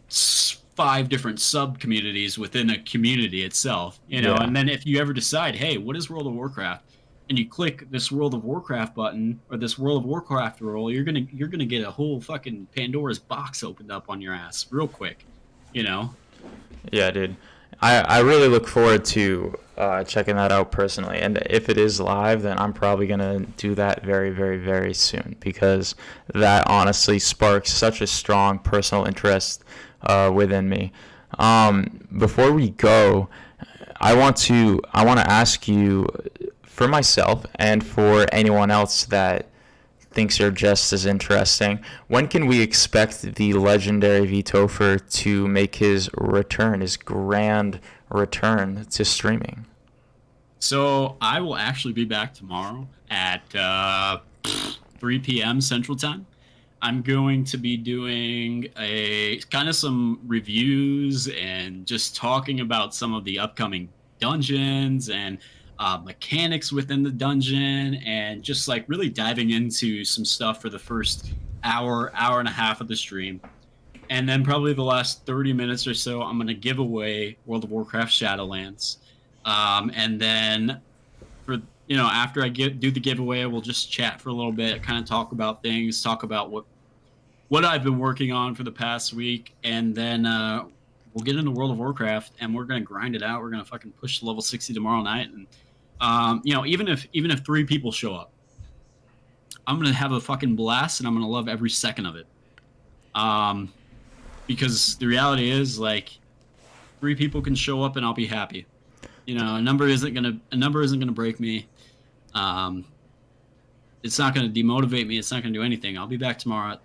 5 different sub communities within a community itself, Yeah. And then if you ever decide, hey, what is World of Warcraft, and you click this World of Warcraft button or this World of Warcraft role, you're gonna get a whole fucking Pandora's box opened up on your ass real quick, Yeah, dude. I really look forward to checking that out personally, and if it is live, then I'm probably gonna do that very, very, very soon, because that honestly sparks such a strong personal interest within me. Before we go, I want to ask you, for myself and for anyone else that thinks you're just as interesting, when can we expect the legendary vTopher to make his grand return to streaming? So I will actually be back tomorrow at 3 p.m. Central Time. I'm going to be doing a kind of some reviews and just talking about some of the upcoming dungeons and mechanics within the dungeon, and just really diving into some stuff for the first hour and a half of the stream. And then probably the last 30 minutes or so, I'm going to give away World of Warcraft Shadowlands. And then after I do the giveaway, we'll just chat for a little bit, kind of talk about things, talk about what I've been working on for the past week, and then we'll get into World of Warcraft and we're gonna grind it out. We're gonna fucking push to level 60 tomorrow night, and even if 3 people show up, I'm gonna have a fucking blast, and I'm gonna love every second of it. Um, because the reality is, like, 3 people can show up and I'll be happy. A number isn't gonna break me. Um, it's not gonna demotivate me. It's not gonna do anything. I'll be back tomorrow at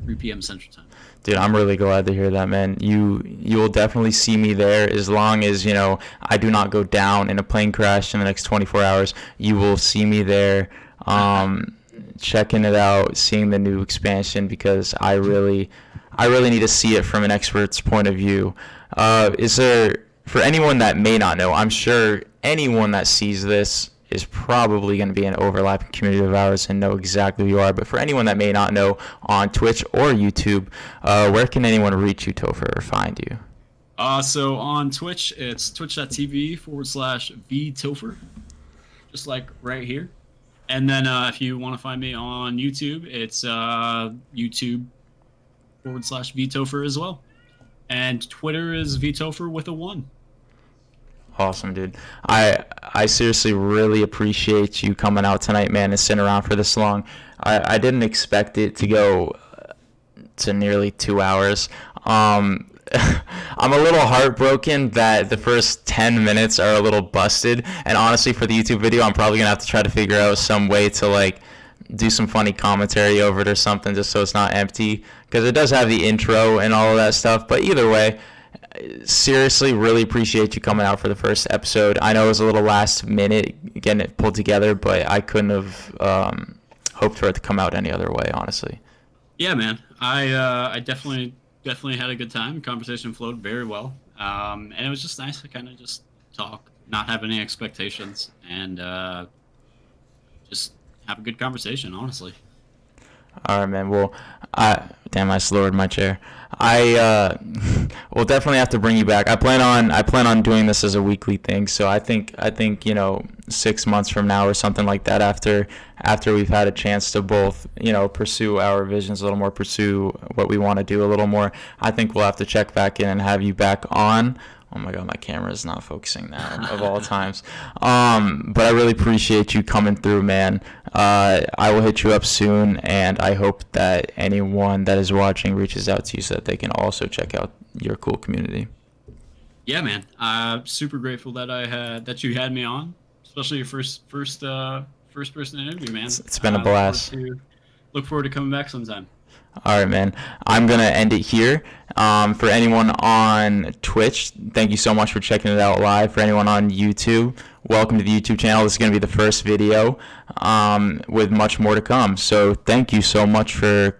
3 p.m. Central Time. Dude, I'm really glad to hear that, man. You will definitely see me there as long as, I do not go down in a plane crash in the next 24 hours. You will see me there, checking it out, seeing the new expansion, because I really need to see it from an expert's point of view. For anyone that may not know, I'm sure anyone that sees this is probably going to be an overlapping community of ours and know exactly who you are. But for anyone that may not know, on Twitch or YouTube, where can anyone reach you, Topher, or find you? So on Twitch, it's twitch.tv/vTopher, just like right here. And then if you want to find me on YouTube, it's YouTube.com/vTopher as well. And Twitter is vTopher with a 1. Awesome, dude. I seriously really appreciate you coming out tonight, man, and sitting around for this long. I didn't expect it to go to nearly 2 hours. I'm a little heartbroken that the first 10 minutes are a little busted. And honestly, for the YouTube video, I'm probably going to have to try to figure out some way to, like, do some funny commentary over it or something, just so it's not empty. Because it does have the intro and all of that stuff. But either way, seriously, really appreciate you coming out for the first episode. I know it was a little last minute getting it pulled together, but I couldn't have hoped for it to come out any other way, honestly. Yeah, man. I definitely had a good time. The conversation flowed very well. And it was just nice to kind of just talk, not have any expectations, and just have a good conversation, honestly. All right, man. Well, I just lowered my chair. I will definitely have to bring you back. I plan on doing this as a weekly thing. So I think 6 months from now or something like that, after we've had a chance to both pursue our visions a little more, pursue what we want to do a little more, I think we'll have to check back in and have you back on. Oh my God, my camera is not focusing now, of all times. But I really appreciate you coming through, man. I will hit you up soon, and I hope that anyone that is watching reaches out to you so that they can also check out your cool community. Yeah, man. I'm super grateful that you had me on, especially your first person interview, man. It's been a blast. Look forward to coming back sometime. All right, man. I'm going to end it here. For anyone on Twitch, thank you so much for checking it out live. For anyone on YouTube, welcome to the YouTube channel. This is going to be the first video with much more to come. So thank you so much for